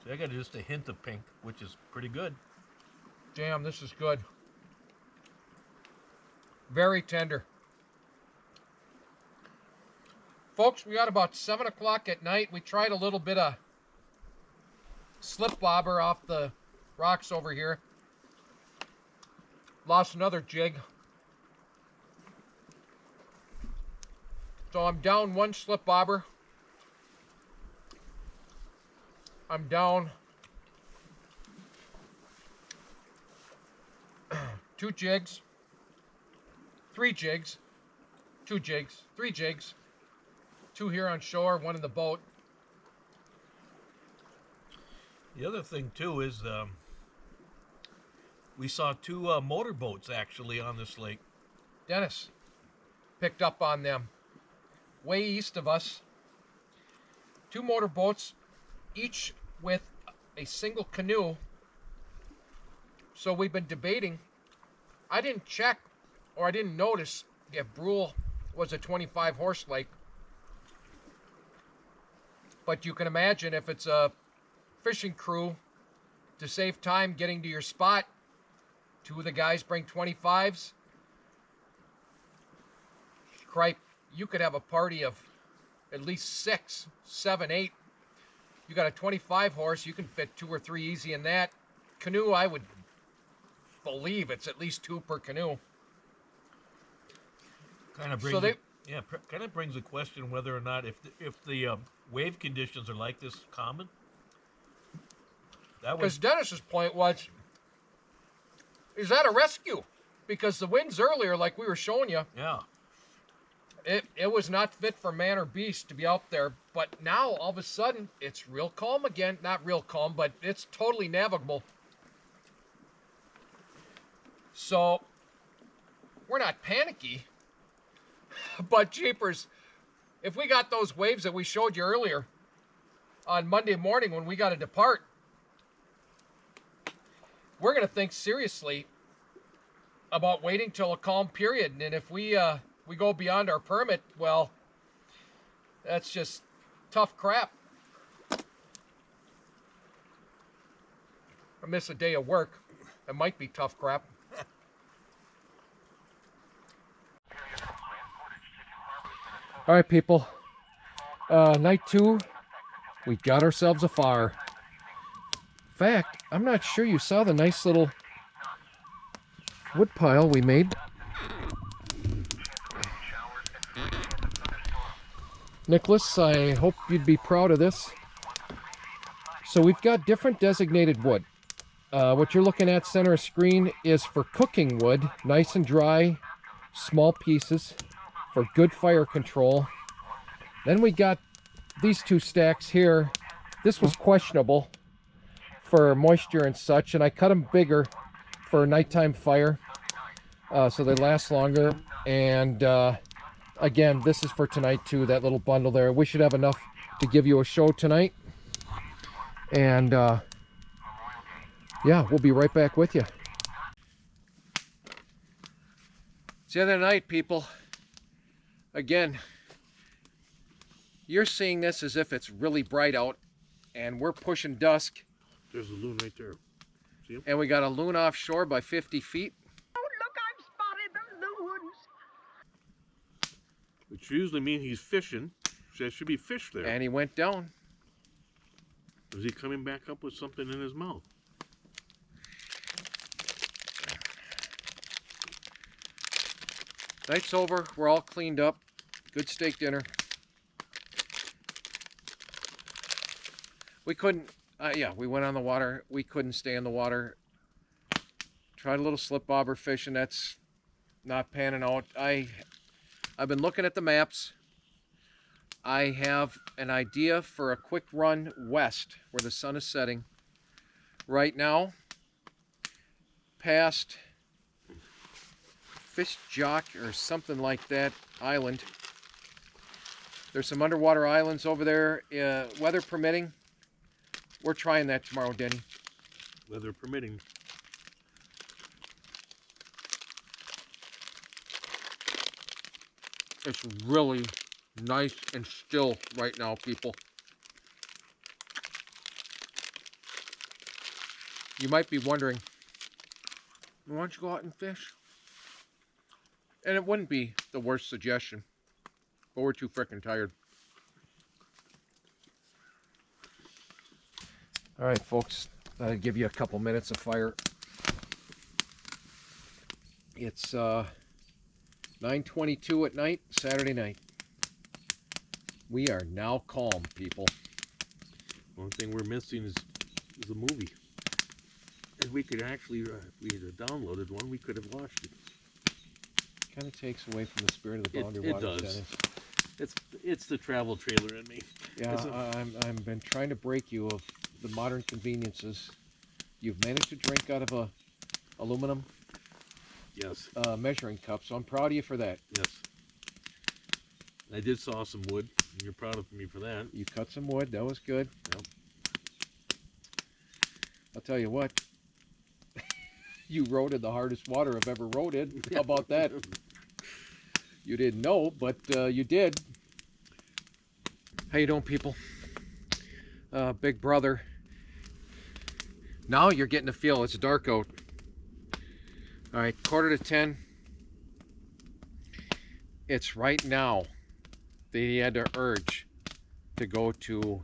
See, I got just a hint of pink, which is pretty good. Damn, this is good. Very tender. Folks, we got about 7 o'clock at night. We tried a little bit of slip bobber off the rocks over here. Lost another jig. So I'm down 1 slip bobber. I'm down 2 jigs. 3 jigs. 2 jigs. 3 jigs. 2 here on shore, 1 in the boat. The other thing too is we saw 2 motorboats actually on this lake. Dennis picked up on them. Way east of us. 2 motorboats, each with a single canoe. So we've been debating. I didn't check, or I didn't notice if Brule was a 25 horse lake. But you can imagine if it's a fishing crew, to save time getting to your spot, 2 of the guys bring 25s. Cripe, you could have a party of at least 6, 7, 8. You got a 25 horse, you can fit 2 or 3 easy in that. Canoe, I would believe it's at least 2 per canoe. Kind of brings kind of brings the question whether or not if the wave conditions are like this common. That because Dennis's point was, is that a rescue? Because the winds earlier, like we were showing you, yeah, it was not fit for man or beast to be out there. But now all of a sudden it's real calm again. Not real calm, but it's totally navigable. So we're not panicky. But jeepers, if we got those waves that we showed you earlier on Monday morning when we got to depart, we're going to think seriously about waiting till a calm period. And if we go beyond our permit, well, that's just tough crap. I miss a day of work. It might be tough crap. All right, people. Night 2, we got ourselves a fire. In fact, I'm not sure you saw the nice little wood pile we made. Nicholas, I hope you'd be proud of this. So we've got different designated wood. What you're looking at center of screen is for cooking wood, nice and dry, small pieces for good fire control. Then we got these 2 stacks here. This was questionable for moisture and such, and I cut them bigger for nighttime fire so they last longer. And again, this is for tonight too, that little bundle there. We should have enough to give you a show tonight. And yeah, we'll be right back with you. It's the other night, people. Again, you're seeing this as if it's really bright out, and we're pushing dusk. There's a loon right there. See him? And we got a loon offshore by 50 feet. Oh, look, I've spotted the loons. Which usually means he's fishing. So there should be fish there. And he went down. Is he coming back up with something in his mouth? Night's over. We're all cleaned up. Good steak dinner. We couldn't, yeah, we went on the water. We couldn't stay in the water. Tried a little slip bobber fishing. That's not panning out. I've been looking at the maps. I have an idea for a quick run west where the sun is setting. Right now, past Fish Jock or something like that island. There's some underwater islands over there, weather permitting. We're trying that tomorrow, Denny. Weather permitting. It's really nice and still right now, people. You might be wondering, why don't you go out and fish? And it wouldn't be the worst suggestion, but we're too frickin' tired. All right, folks, I'll give you a couple minutes of fire. It's 9:22 at night, Saturday night. We are now calm, people. One thing we're missing is a movie. And we could actually, if we had downloaded one, we could have watched it. Kind of takes away from the spirit of the Boundary It Waters, does. Dennis. It's the travel trailer in me. Yeah, I've been trying to break you of the modern conveniences. You've managed to drink out of a aluminum Yes, measuring cup, so I'm proud of you for that. yes. I did saw some wood, and you're proud of me for that. You cut some wood, that was good. Yep. I'll tell you what, you rode in the hardest water I've ever rode in. How about that? You didn't know, but you did. How you doing, people? Big brother. Now you're getting to feel it's dark out. All right, 9:45. It's right now that he had the urge to go to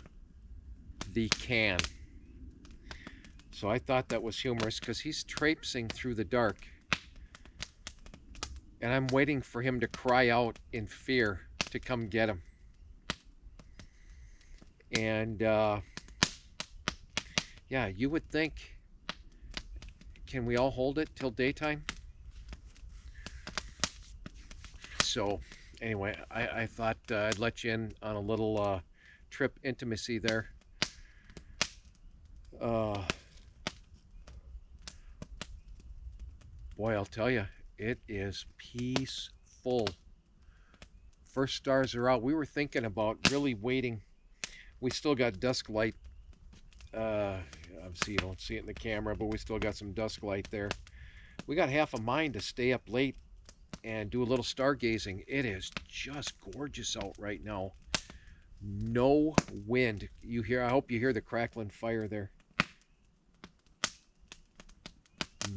the can. So I thought that was humorous because he's traipsing through the dark. And I'm waiting for him to cry out in fear to come get him. And yeah, you would think, can we all hold it till daytime? So anyway, I thought I'd let you in on a little trip intimacy there. Boy, I'll tell you, it is peaceful. First stars are out. We were thinking about really waiting. We still got dusk light. Obviously you don't see it in the camera, but we still got some dusk light there. We got half a mind to stay up late and do a little stargazing. It is just gorgeous out right now. No wind. You hear? I hope you hear the crackling fire there.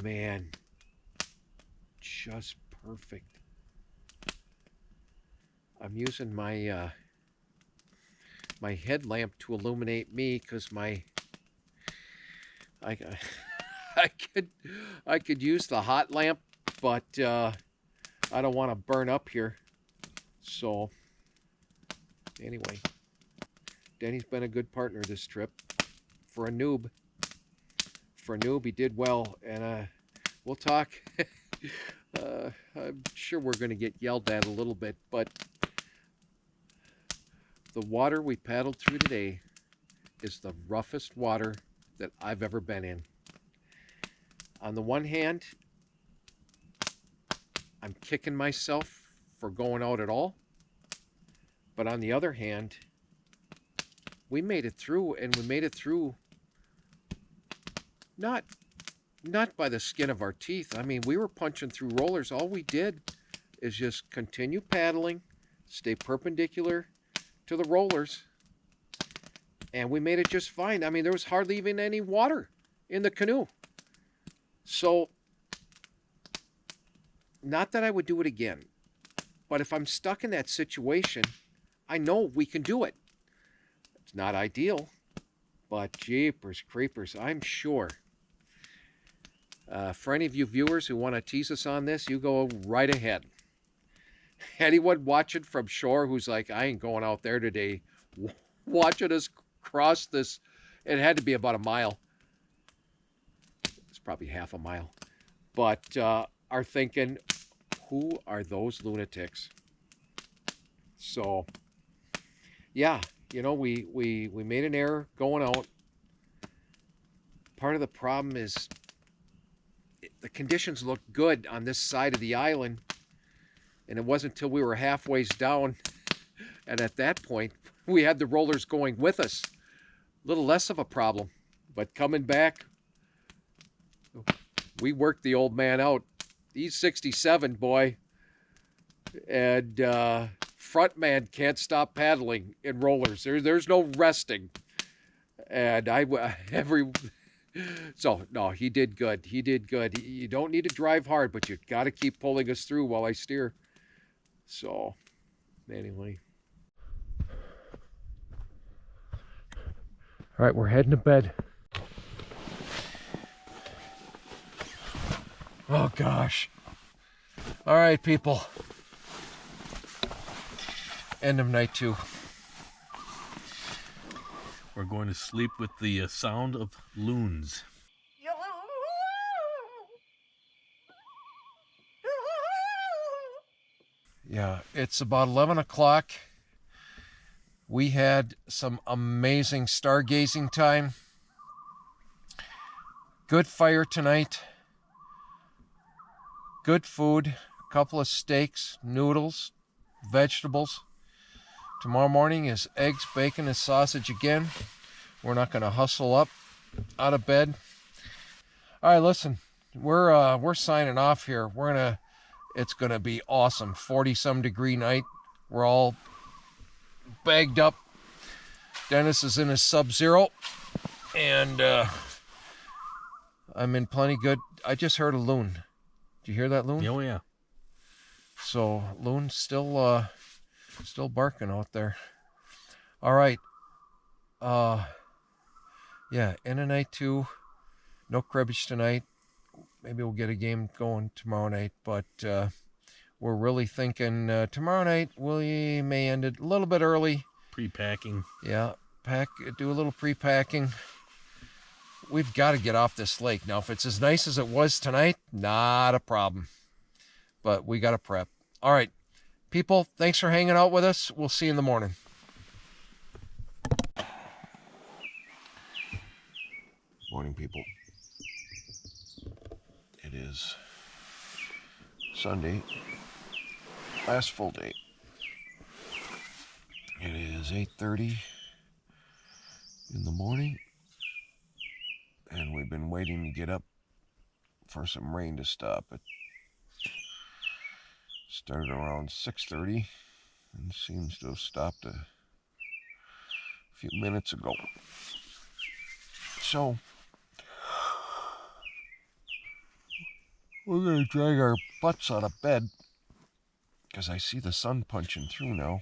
Man, just perfect. I'm using my my headlamp to illuminate me because I could use the hot lamp, but I don't want to burn up here. So anyway, Denny's been a good partner this trip. For a noob, he did well, and we'll talk. I'm sure we're going to get yelled at a little bit, but the water we paddled through today is the roughest water that I've ever been in. On the one hand, I'm kicking myself for going out at all. But on the other hand, we made it through, and we made it through not by the skin of our teeth. I mean, we were punching through rollers. All we did is just continue paddling, stay perpendicular to the rollers, and we made it just fine. I mean, there was hardly even any water in the canoe. So, not that I would do it again, but if I'm stuck in that situation, I know we can do it. It's not ideal, but jeepers creepers, I'm sure. For any of you viewers who want to tease us on this, you go right ahead. Anyone watching from shore who's like, I ain't going out there today, watching us cross this, it had to be about a mile. It's probably half a mile. But are thinking, who are those lunatics? So, yeah, you know, we made an error going out. Part of the problem is the conditions looked good on this side of the island, and it wasn't until we were halfway down, and at that point, we had the rollers going with us. A little less of a problem, but coming back, we worked the old man out. He's 67, boy, and front man can't stop paddling in rollers. There's no resting, and so no, he did good. He did good. You don't need to drive hard, but you got to keep pulling us through while I steer. So, anyway. All right, we're heading to bed. Oh gosh. All right, people. End of night 2. We're going to sleep with the sound of loons. Yeah, it's about 11 o'clock. We had some amazing stargazing time. Good fire tonight. Good food. A couple of steaks, noodles, vegetables. Tomorrow morning is eggs, bacon, and sausage again. We're not going to hustle up out of bed. All right, listen, we're signing off here. It's gonna be awesome. 40-some degree night. We're all bagged up. Denis is in his Sub-Zero, and I'm in plenty good. I just heard a loon. Did you hear that loon? Oh yeah. So loon's still barking out there. All right. Yeah, in a night 2. No cribbage tonight. Maybe we'll get a game going tomorrow night, but we're really thinking tomorrow night we may end it a little bit early. Pre-packing. Yeah, do a little pre-packing. We've got to get off this lake. Now, if it's as nice as it was tonight, not a problem. But we got to prep. All right, people, thanks for hanging out with us. We'll see you in the morning. Morning, people. It is Sunday, last full day. It is 8:30 in the morning, and we've been waiting to get up for some rain to stop. It started around 6:30 and seems to have stopped a few minutes ago. So we're going to drag our butts out of bed, because I see the sun punching through now,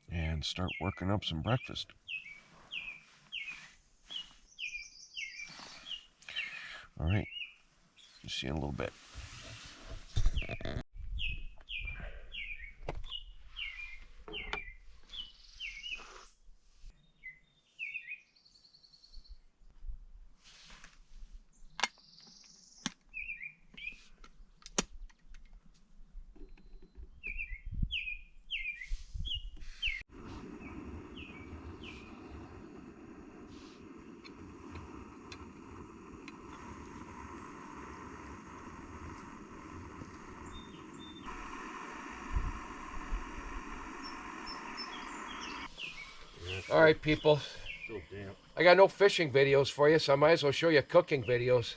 and start working up some breakfast. All right, see you in a little bit. All right, people. So damp. I got no fishing videos for you, so I might as well show you cooking videos.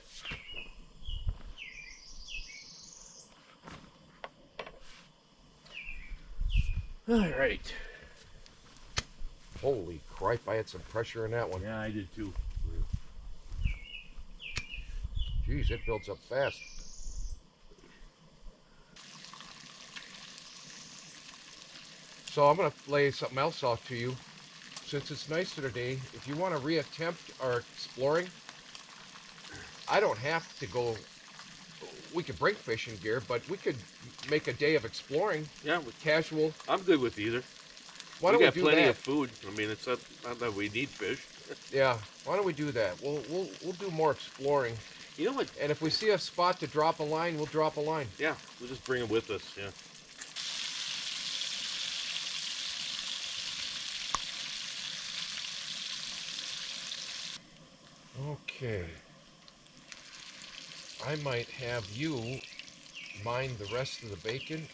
All right. Holy cripe, I had some pressure in that one. Yeah, I did too. Jeez, it builds up fast. So I'm going to lay something else off to you. Since it's nicer today, if you want to reattempt our exploring, I don't have to go. We could bring fishing gear, but we could make a day of exploring. Yeah, Casual. I'm good with either. Why don't we got do plenty that? of food. I mean, it's not that we need fish. Yeah. Why don't we do that? We'll do more exploring. You know what? And if we see a spot to drop a line, we'll drop a line. Yeah, we'll just bring it with us. Yeah. Okay. I might have you mind the rest of the bacon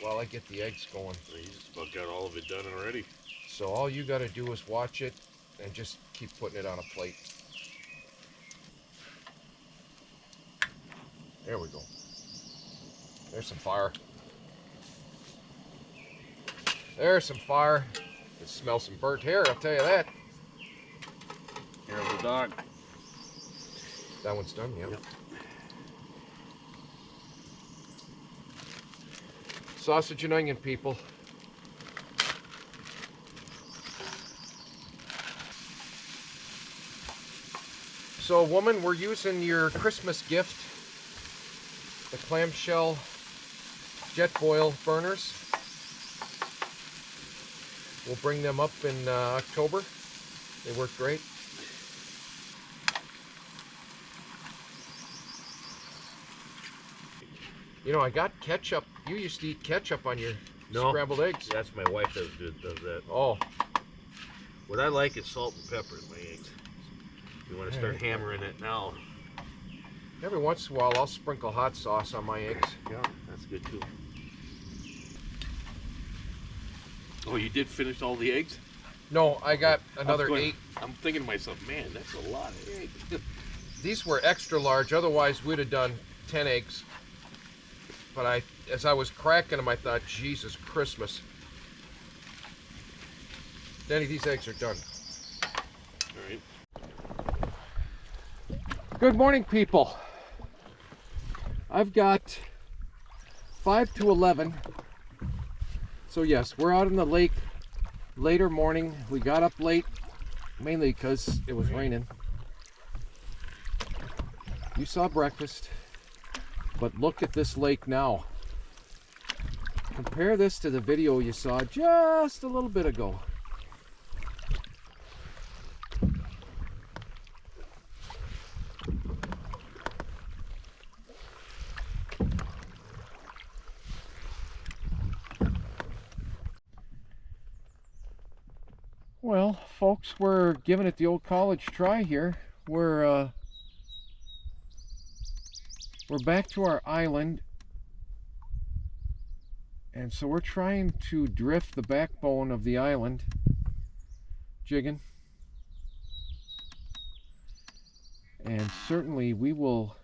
while I get the eggs going. He's just about got all of it done already. So all you got to do is watch it and just keep putting it on a plate. There we go. There's some fire. There's some fire. It smells some burnt hair, I'll tell you that. Here's the dog. That one's done, yeah. Yep. Sausage and onion, people. So, woman, we're using your Christmas gift, the clamshell jet boil burners. We'll bring them up in October. They work great. You know, I got ketchup. You used to eat ketchup on your scrambled eggs. That's my wife that does that. Oh, What I like is salt and pepper in my eggs. You want to start Alright. hammering it now. every once in a while I'll sprinkle hot sauce on my eggs. Yeah, that's good too. Oh, you did finish all the eggs? No, I got another 8. I'm thinking to myself, man, that's a lot of eggs. These were extra large, otherwise we'd have done 10 eggs. But as I was cracking them, I thought, Jesus Christmas. Denny, these eggs are done. All right. Good morning, people. I've got 5 to 11. So yes, we're out in the lake later morning. We got up late, mainly because it was raining. You saw breakfast, but look at this lake now. Compare this to the video you saw just a little bit ago. Well, folks, we're giving it the old college try here. We're back to our island, and so we're trying to drift the backbone of the island, jigging, and certainly we will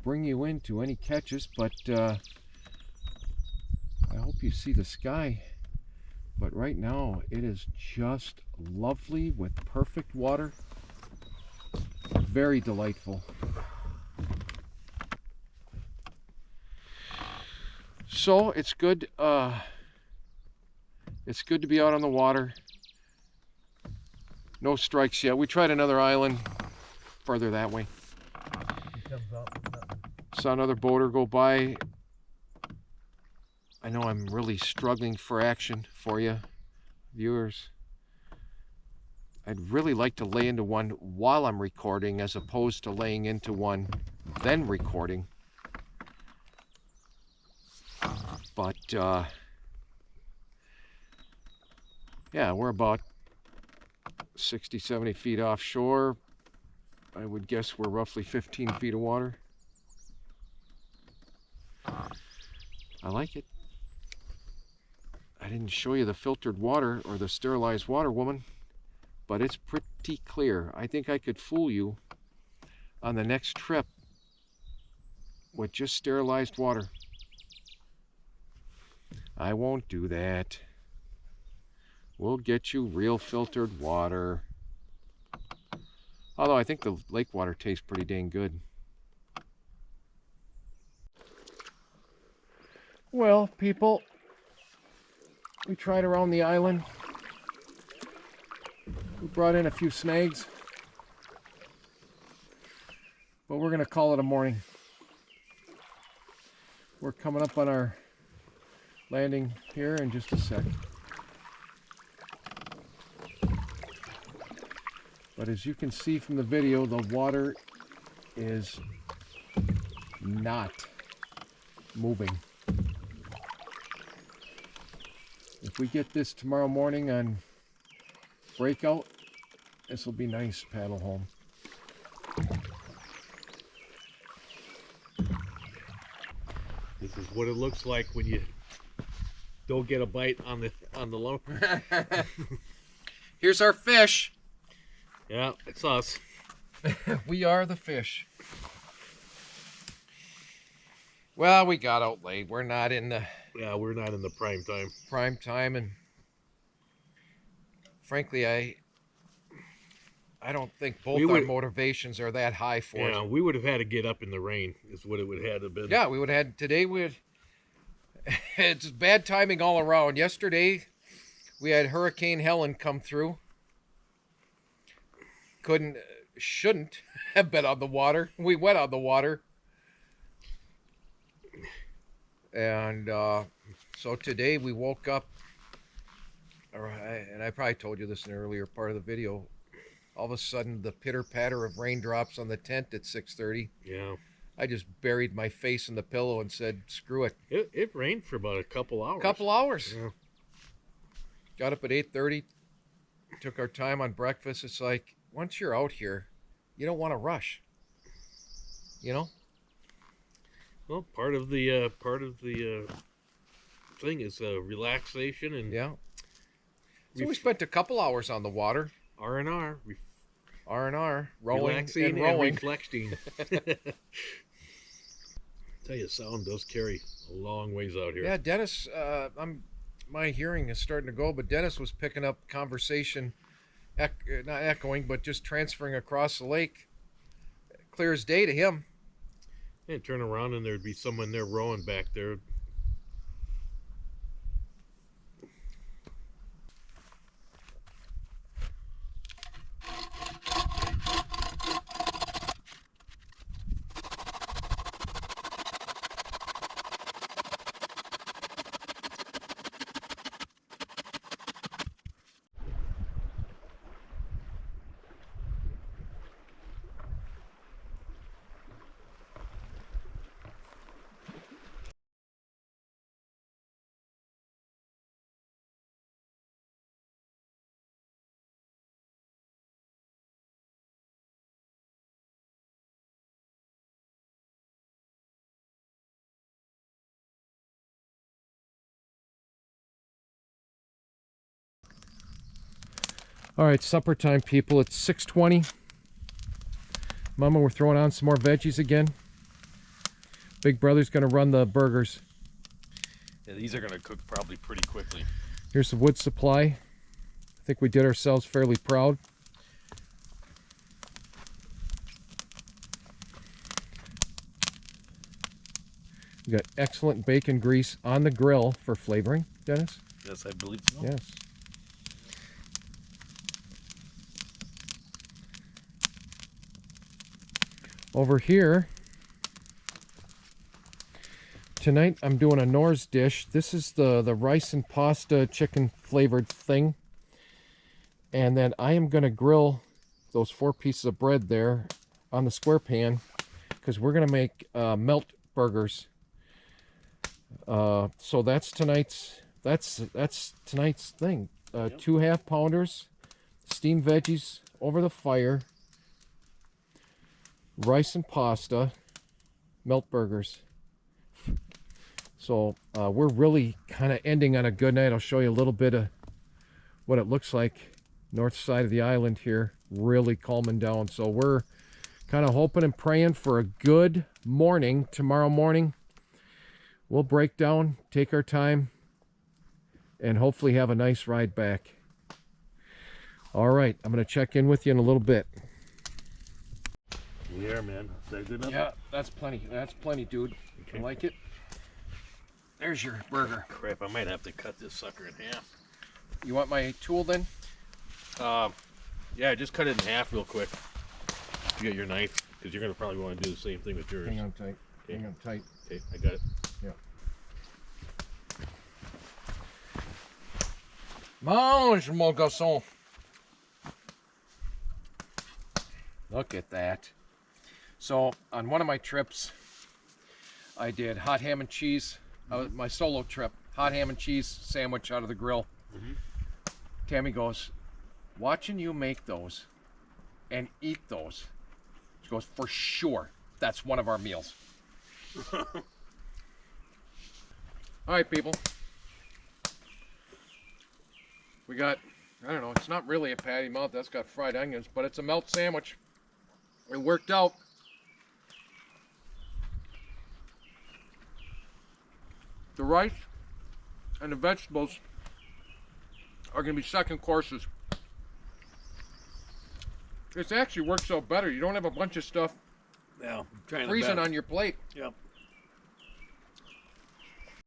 bring you into any catches, but I hope you see the sky. But right now it is just lovely with perfect water. Very delightful. So it's good to be out on the water. No strikes yet. We tried another island further that way. Saw another boater go by. I know I'm really struggling for action for you, viewers. I'd really like to lay into one while I'm recording as opposed to laying into one then recording. But yeah, we're about 60, 70 feet offshore. I would guess we're roughly 15 feet of water. I like it. I didn't show you the filtered water or the sterilized water, woman, but it's pretty clear. I think I could fool you on the next trip with just sterilized water. I won't do that. We'll get you real filtered water. Although I think the lake water tastes pretty dang good. Well, people, we tried around the island. We brought in a few snags. But we're going to call it a morning. We're coming up on our landing here in just a sec. But as you can see from the video, the water is not moving. If we get this tomorrow morning on breakout, this will be nice paddle home. This is what it looks like when you don't get a bite on the low. Here's our fish. Yeah, it's us. We are the fish. Well, we got out late. We're not in the We're not in the prime time. and frankly, I don't think both our motivations are that high for it. Yeah, we would have had to get up in the rain, is what it would have had to have been. Yeah, we would have had today. It's bad timing all around. Yesterday, we had Hurricane Helen come through. Shouldn't have been on the water. We went on the water. And so today we woke up, and I probably told you this in an earlier part of the video, all of a sudden the pitter-patter of raindrops on the tent at 6:30. Yeah. I just buried my face in the pillow and said, screw it. It rained for about a couple hours. Yeah. Yeah. Got up at 8:30, took our time on breakfast. It's like, once you're out here, you don't want to rush, you know? Well, part of the thing is relaxation and Yeah. So we spent a couple hours on the water. R&R. R&R, rowing Relaxing and rowing. reflecting. Tell you, sound does carry a long ways out here. Yeah, Dennis, my hearing is starting to go, but Dennis was picking up conversation, not echoing, but just transferring across the lake. Clear as day to him. And turn around and there'd be someone there rowing back there. All right, supper time, people. It's 6:20. Mama, we're throwing on some more veggies again. Big brother's gonna run the burgers. Yeah, these are gonna cook probably pretty quickly. Here's the wood supply. I think we did ourselves fairly proud. We got excellent bacon grease on the grill for flavoring, Dennis. Yes, I believe so. Yes. Over here, tonight I'm doing a Nor's dish. This is the rice and pasta chicken flavored thing. And then I am going to grill those 4 pieces of bread there on the square pan because we're going to make melt burgers. So that's tonight's thing. 2 half-pounders, steamed veggies over the fire, rice and pasta, melt burgers. So we're really kind of ending on a good night. I'll show you a little bit of what it looks like north side of the island here, really calming down. So we're kind of hoping and praying for a good morning tomorrow morning. We'll break down, take our time, and hopefully have a nice ride back. All right, I'm gonna check in with you in a little bit. We are, man. Is that good enough? Yeah, that's plenty. That's plenty, dude. Okay. You like it? There's your burger. Crap, I might have to cut this sucker in half. You want my tool then? Yeah, just cut it in half real quick. You got your knife, because you're gonna probably want to do the same thing with yours. Hang on tight. Okay. Hang on tight. Okay, I got it. Yeah. Mange, mon garçon. Look at that. So on one of my trips, I did hot ham and cheese. My solo trip, hot ham and cheese sandwich out of the grill. Tammy goes, watching you make those and eat those, she goes, for sure, that's one of our meals. All right, people. We got, I don't know, it's not really a patty melt, that's got fried onions, but it's a melt sandwich. It worked out. The rice and the vegetables are going to be second courses. This actually works out better. You don't have a bunch of stuff Yeah, I'm trying to freezing bet. on your plate. Yep.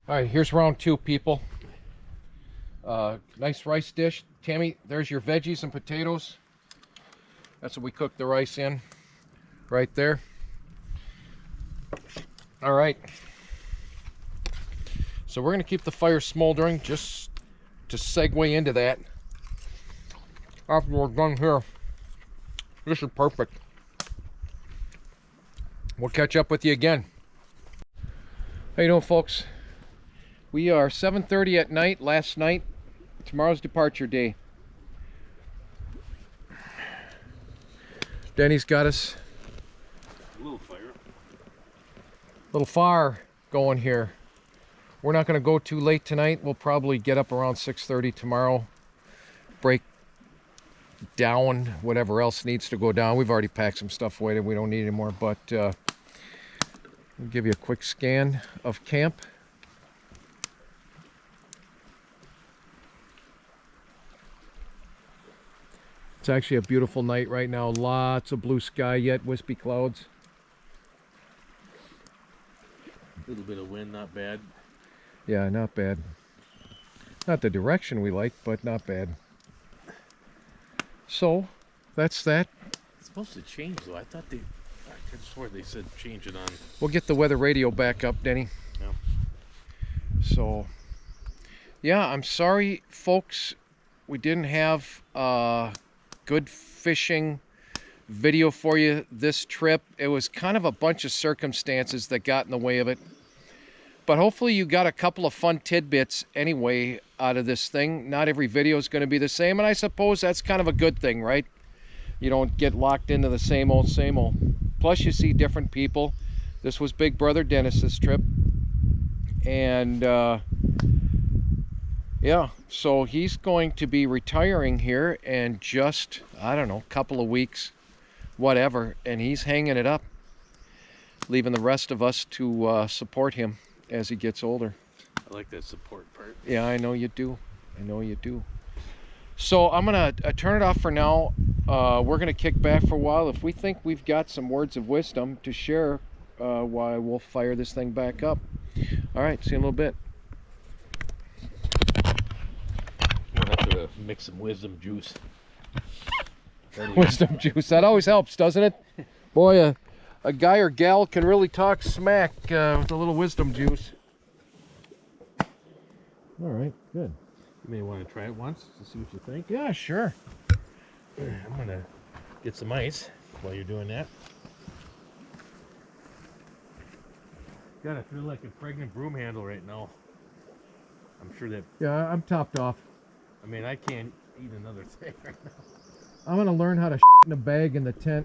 All right, here's round two, people. Nice rice dish. Tammy, there's your veggies and potatoes. That's what we cooked the rice in, right there. All right. So we're gonna keep the fire smoldering just to segue into that. After we're done here, this is perfect. We'll catch up with you again. How you doing, folks? We are 7:30 at night, last night. Tomorrow's departure day. Denis got us A little fire. a little fire going here. We're not going to go too late tonight. We'll probably get up around 6:30 tomorrow. Break down whatever else needs to go down. We've already packed some stuff away that we don't need anymore, but I'll give you a quick scan of camp. It's actually a beautiful night right now. Lots of blue sky yet, wispy clouds. A little bit of wind, not bad. Yeah, not bad. Not the direction we like, but not bad. So, that's that. It's supposed to change though. I thought I could have sworn they said change it on. We'll get the weather radio back up, Denny. Yeah. So, yeah, I'm sorry, folks. We didn't have good fishing video for you this trip. It was kind of a bunch of circumstances that got in the way of it. But hopefully you got a couple of fun tidbits anyway out of this thing. Not every video is going to be the same, and I suppose that's kind of a good thing, right? You don't get locked into the same old, same old. Plus you see different people. This was Big Brother Denis's trip. And yeah, so he's going to be retiring here in just, I don't know, couple of weeks, whatever, and he's hanging it up, leaving the rest of us to support him as he gets older. I like that support part. Yeah, I know you do. I know you do. So I'm gonna turn it off for now. We're gonna kick back for a while. If we think we've got some words of wisdom to share, why we'll fire this thing back up. All right, see you in a little bit. We'll have to mix some wisdom juice. Wisdom juice. That always helps, doesn't it? Boy, a guy or gal can really talk smack with a little wisdom juice. All right, good. You may want to try it once to see what you think. Yeah, sure. I'm gonna get some ice while you're doing that. God, I feel like a pregnant broom handle right now. I'm sure that, Yeah, I'm topped off. I mean, I can't eat another thing right now. I'm gonna learn how to in a bag in the tent.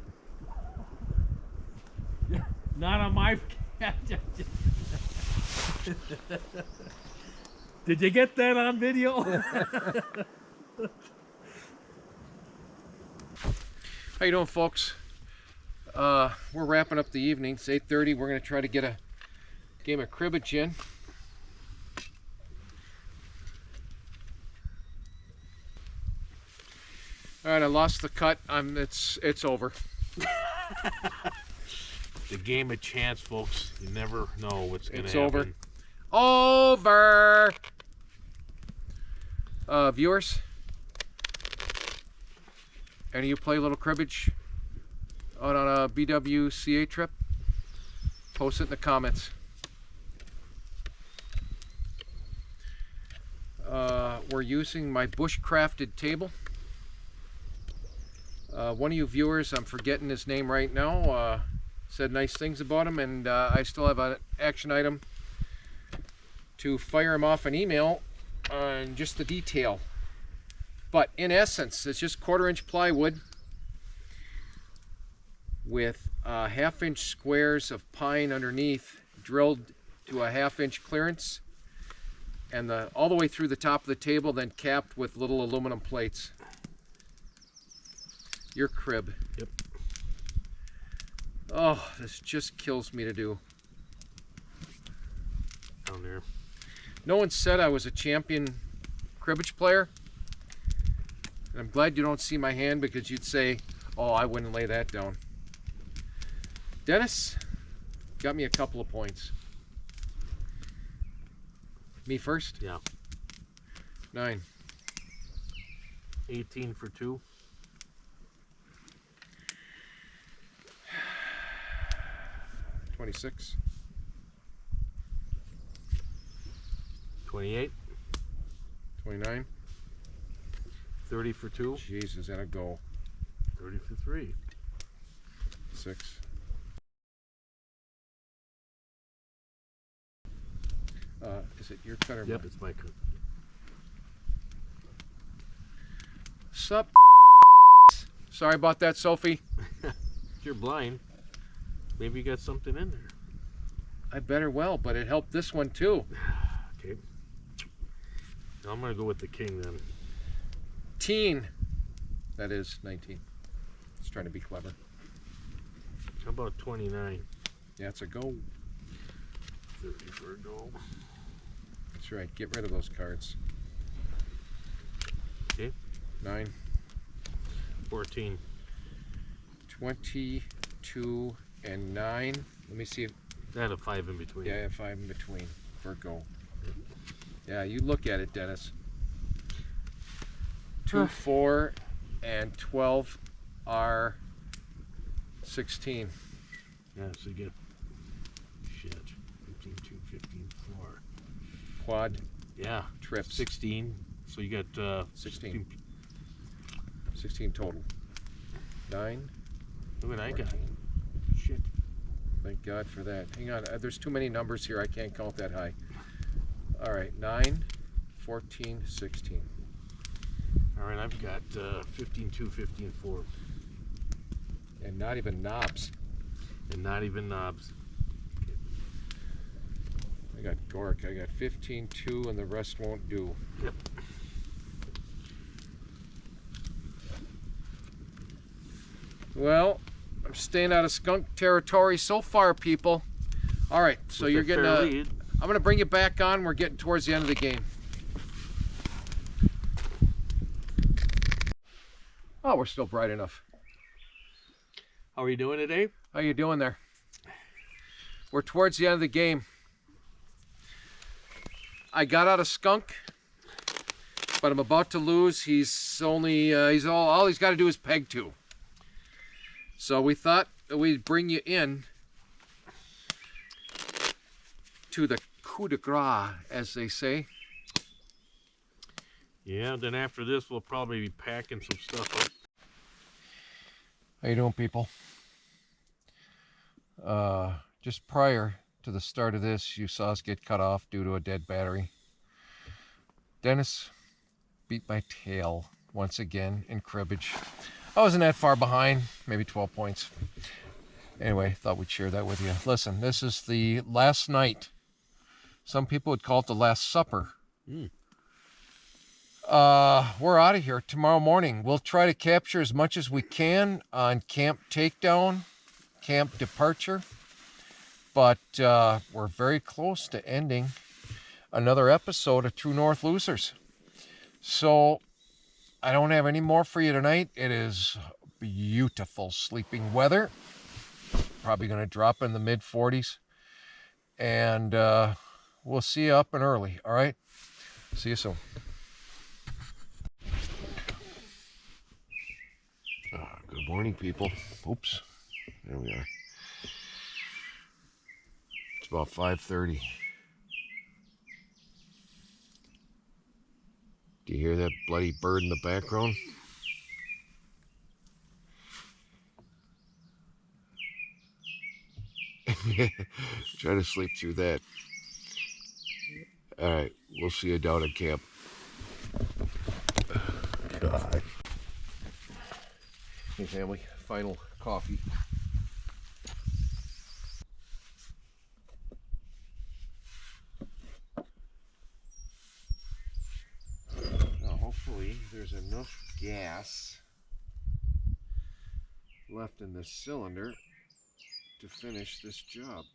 Not on my. Did you get that on video? How you doing, folks? We're wrapping up the evening. It's 8:30. We're gonna try to get a game of cribbage in. All right, I lost the cut. It's over. The game of chance, folks. You never know what's going to happen. It's over. Viewers, any of you play a little cribbage on a BWCA trip? Post it in the comments. We're using my bushcrafted table. One of you viewers, I'm forgetting his name right now, said nice things about him, and I still have an action item to fire him off an email on just the detail. But in essence, it's just 1/4-inch plywood with 1/2-inch squares of pine underneath, drilled to a 1/2-inch clearance, and all the way through the top of the table, then capped with little aluminum plates. Your crib. Yep. Oh, this just kills me to do. Down there. No one said I was a champion cribbage player. And I'm glad you don't see my hand, because you'd say, oh, I wouldn't lay that down. Dennis got me a couple of points. Me first? Yeah. 9. 18 for 2. 26. 28. 29. 30 for 2. Jesus, and a goal. 30 for 3. 6. Is it your cut or Yep, mine? it's my cut. Sup? Sorry about that, Sophie. You're blind. Maybe you got something in there. I better well, but it helped this one too. Okay. Now I'm going to go with the king then. Teen. That is 19. Just trying to be clever. How about 29? Yeah, it's a go. 30 for a goal. That's right. Get rid of those cards. Okay. 9. 14. 22 and 9. Let me see if I had a 5 in between. yeah, I have 5 in between for a go. Yeah, you look at it, Dennis. 2, 4, and 12 are 16. Yeah, so you get shit. 15, 2, 15, 4. Quad Yeah. trips. 16. So you got 16. 16 total. 9. Look what I got. 14. Shit. Thank God for that. Hang on, there's too many numbers here. I can't count that high. All right, 9, 14, 16. All right, I've got 15, 2, 15, 4. And not even knobs. And not even knobs. I got Gork. I got 15, 2, and the rest won't do. Yep. Well, I'm staying out of skunk territory so far, people. All right, so With you're a getting fair a... lead. I'm going to bring you back on. We're getting towards the end of the game. Oh, we're still bright enough. How are you doing today? How you doing there? We're towards the end of the game. I got out of skunk, but I'm about to lose. He's only all he's got to do is peg 2. So we thought that we'd bring you in to the coup de grace, as they say. Yeah, then after this, we'll probably be packing some stuff up. How you doing, people? Just prior to the start of this, you saw us get cut off due to a dead battery. Denis beat my tail once again in cribbage. I wasn't that far behind, maybe 12 points. Anyway, thought we'd share that with you. Listen, this is the last night. Some people would call it the last supper. We're out of here tomorrow morning. We'll try to capture as much as we can on camp takedown, camp departure, but we're very close to ending another episode of True North Losers. So I don't have any more for you tonight. It is beautiful sleeping weather. Probably going to drop in the mid 40s. And we'll see you up and early. All right? See you soon. Good morning, people. Oops. There we are. It's about 5:30. Do you hear that bloody bird in the background? Try to sleep through that. All right, we'll see you down at camp. God. Hey, family, final coffee. Now, hopefully, there's enough gas left in this cylinder to finish this job.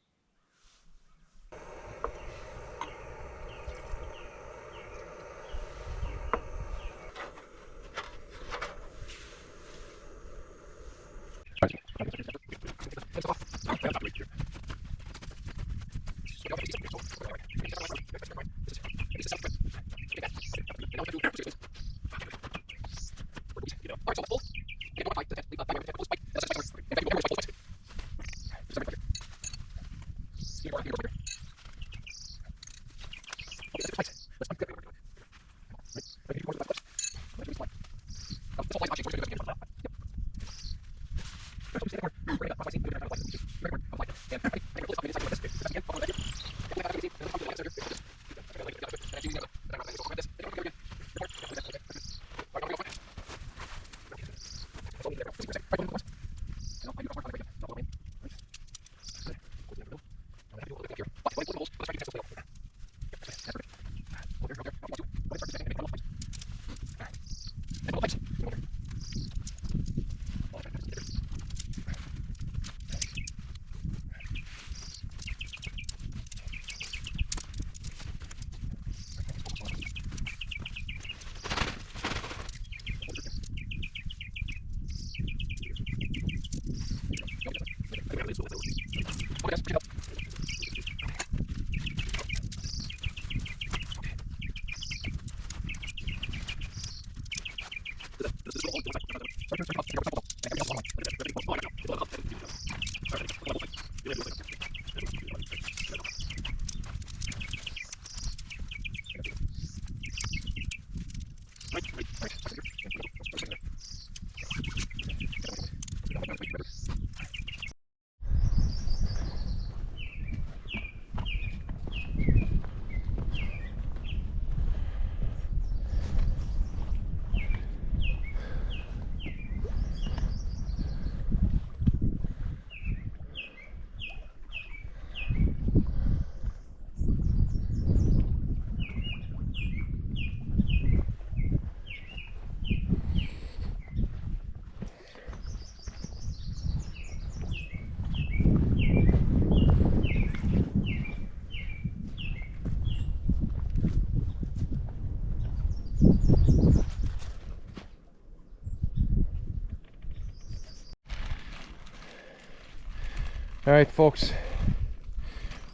All right, folks,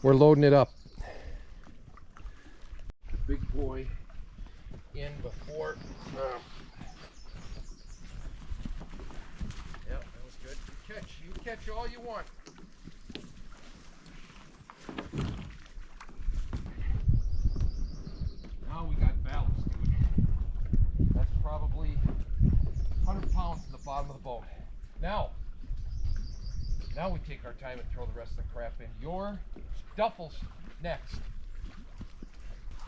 we're loading it up. The big boy in before. Yep, that was good. You catch. You catch all you want. Now we got ballast, dude. That's probably 100 pounds in the bottom of the boat. Now we take our time and throw the rest of the crap in. Your duffel's next.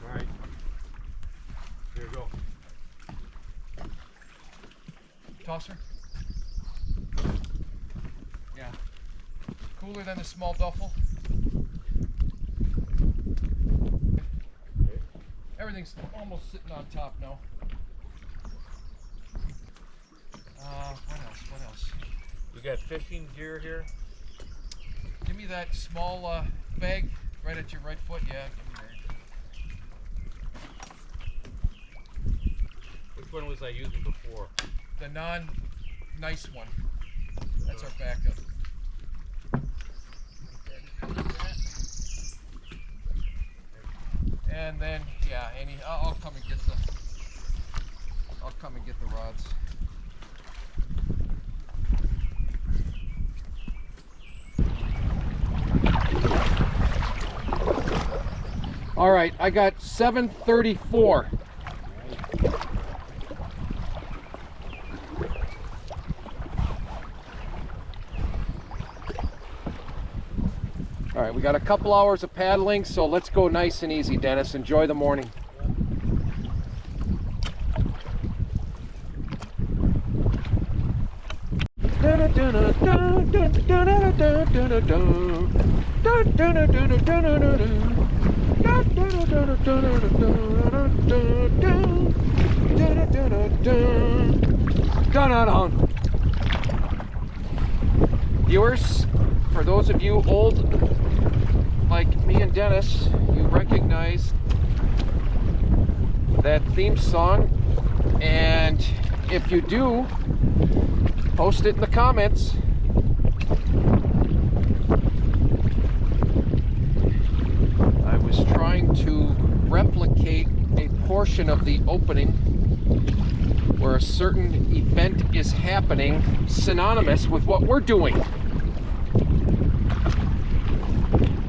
All right. Here we go. Tosser? Yeah. Cooler than the small duffel. Everything's almost sitting on top now. What else? We got fishing gear here. Give me that small bag right at your right foot. Yeah, give me that. Which one was I using before? The non-nice one. That's our backup. And then, yeah, I'll come and get the rods. All right, I got 734. All right, we got a couple hours of paddling, so let's go nice and easy, Dennis. Enjoy the morning. Viewers, for those of you old like me and Dennis, you recognize that theme song, and if you do, post it in the comments. I was trying to replicate a portion of the opening where a certain event is happening synonymous with what we're doing.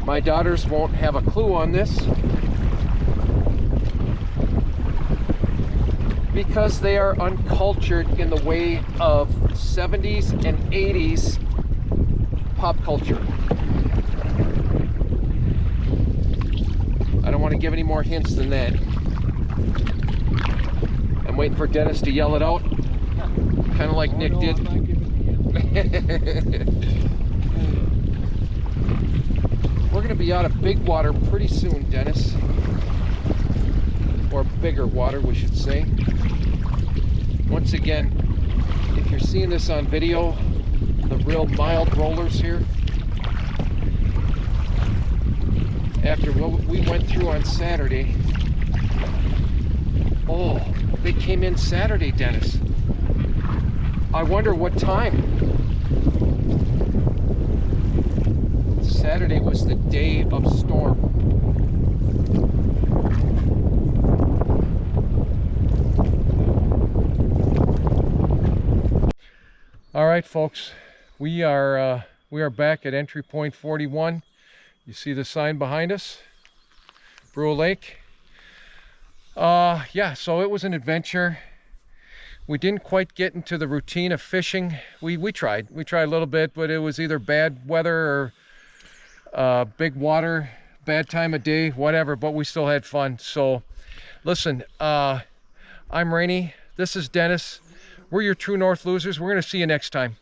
My daughters won't have a clue on this because they are uncultured in the way of 70s and 80s pop culture. I don't want to give any more hints than that. I'm waiting for Dennis to yell it out, kind of like Nick did. We're going to be out of big water pretty soon, Dennis. Or bigger water, we should say. Once again, if you're seeing this on video, the real mild rollers here, after what we went through on Saturday, oh, they came in Saturday, Dennis. I wonder what time. Saturday was the day of storm. All right, folks, we are back at entry point 41. You see the sign behind us, Brew Lake. Yeah, so it was an adventure. We didn't quite get into the routine of fishing. We tried a little bit, but it was either bad weather or big water, bad time of day, whatever, but we still had fun. So listen, I'm Reney, this is Denis. We're your True North Losers. We're going to see you next time.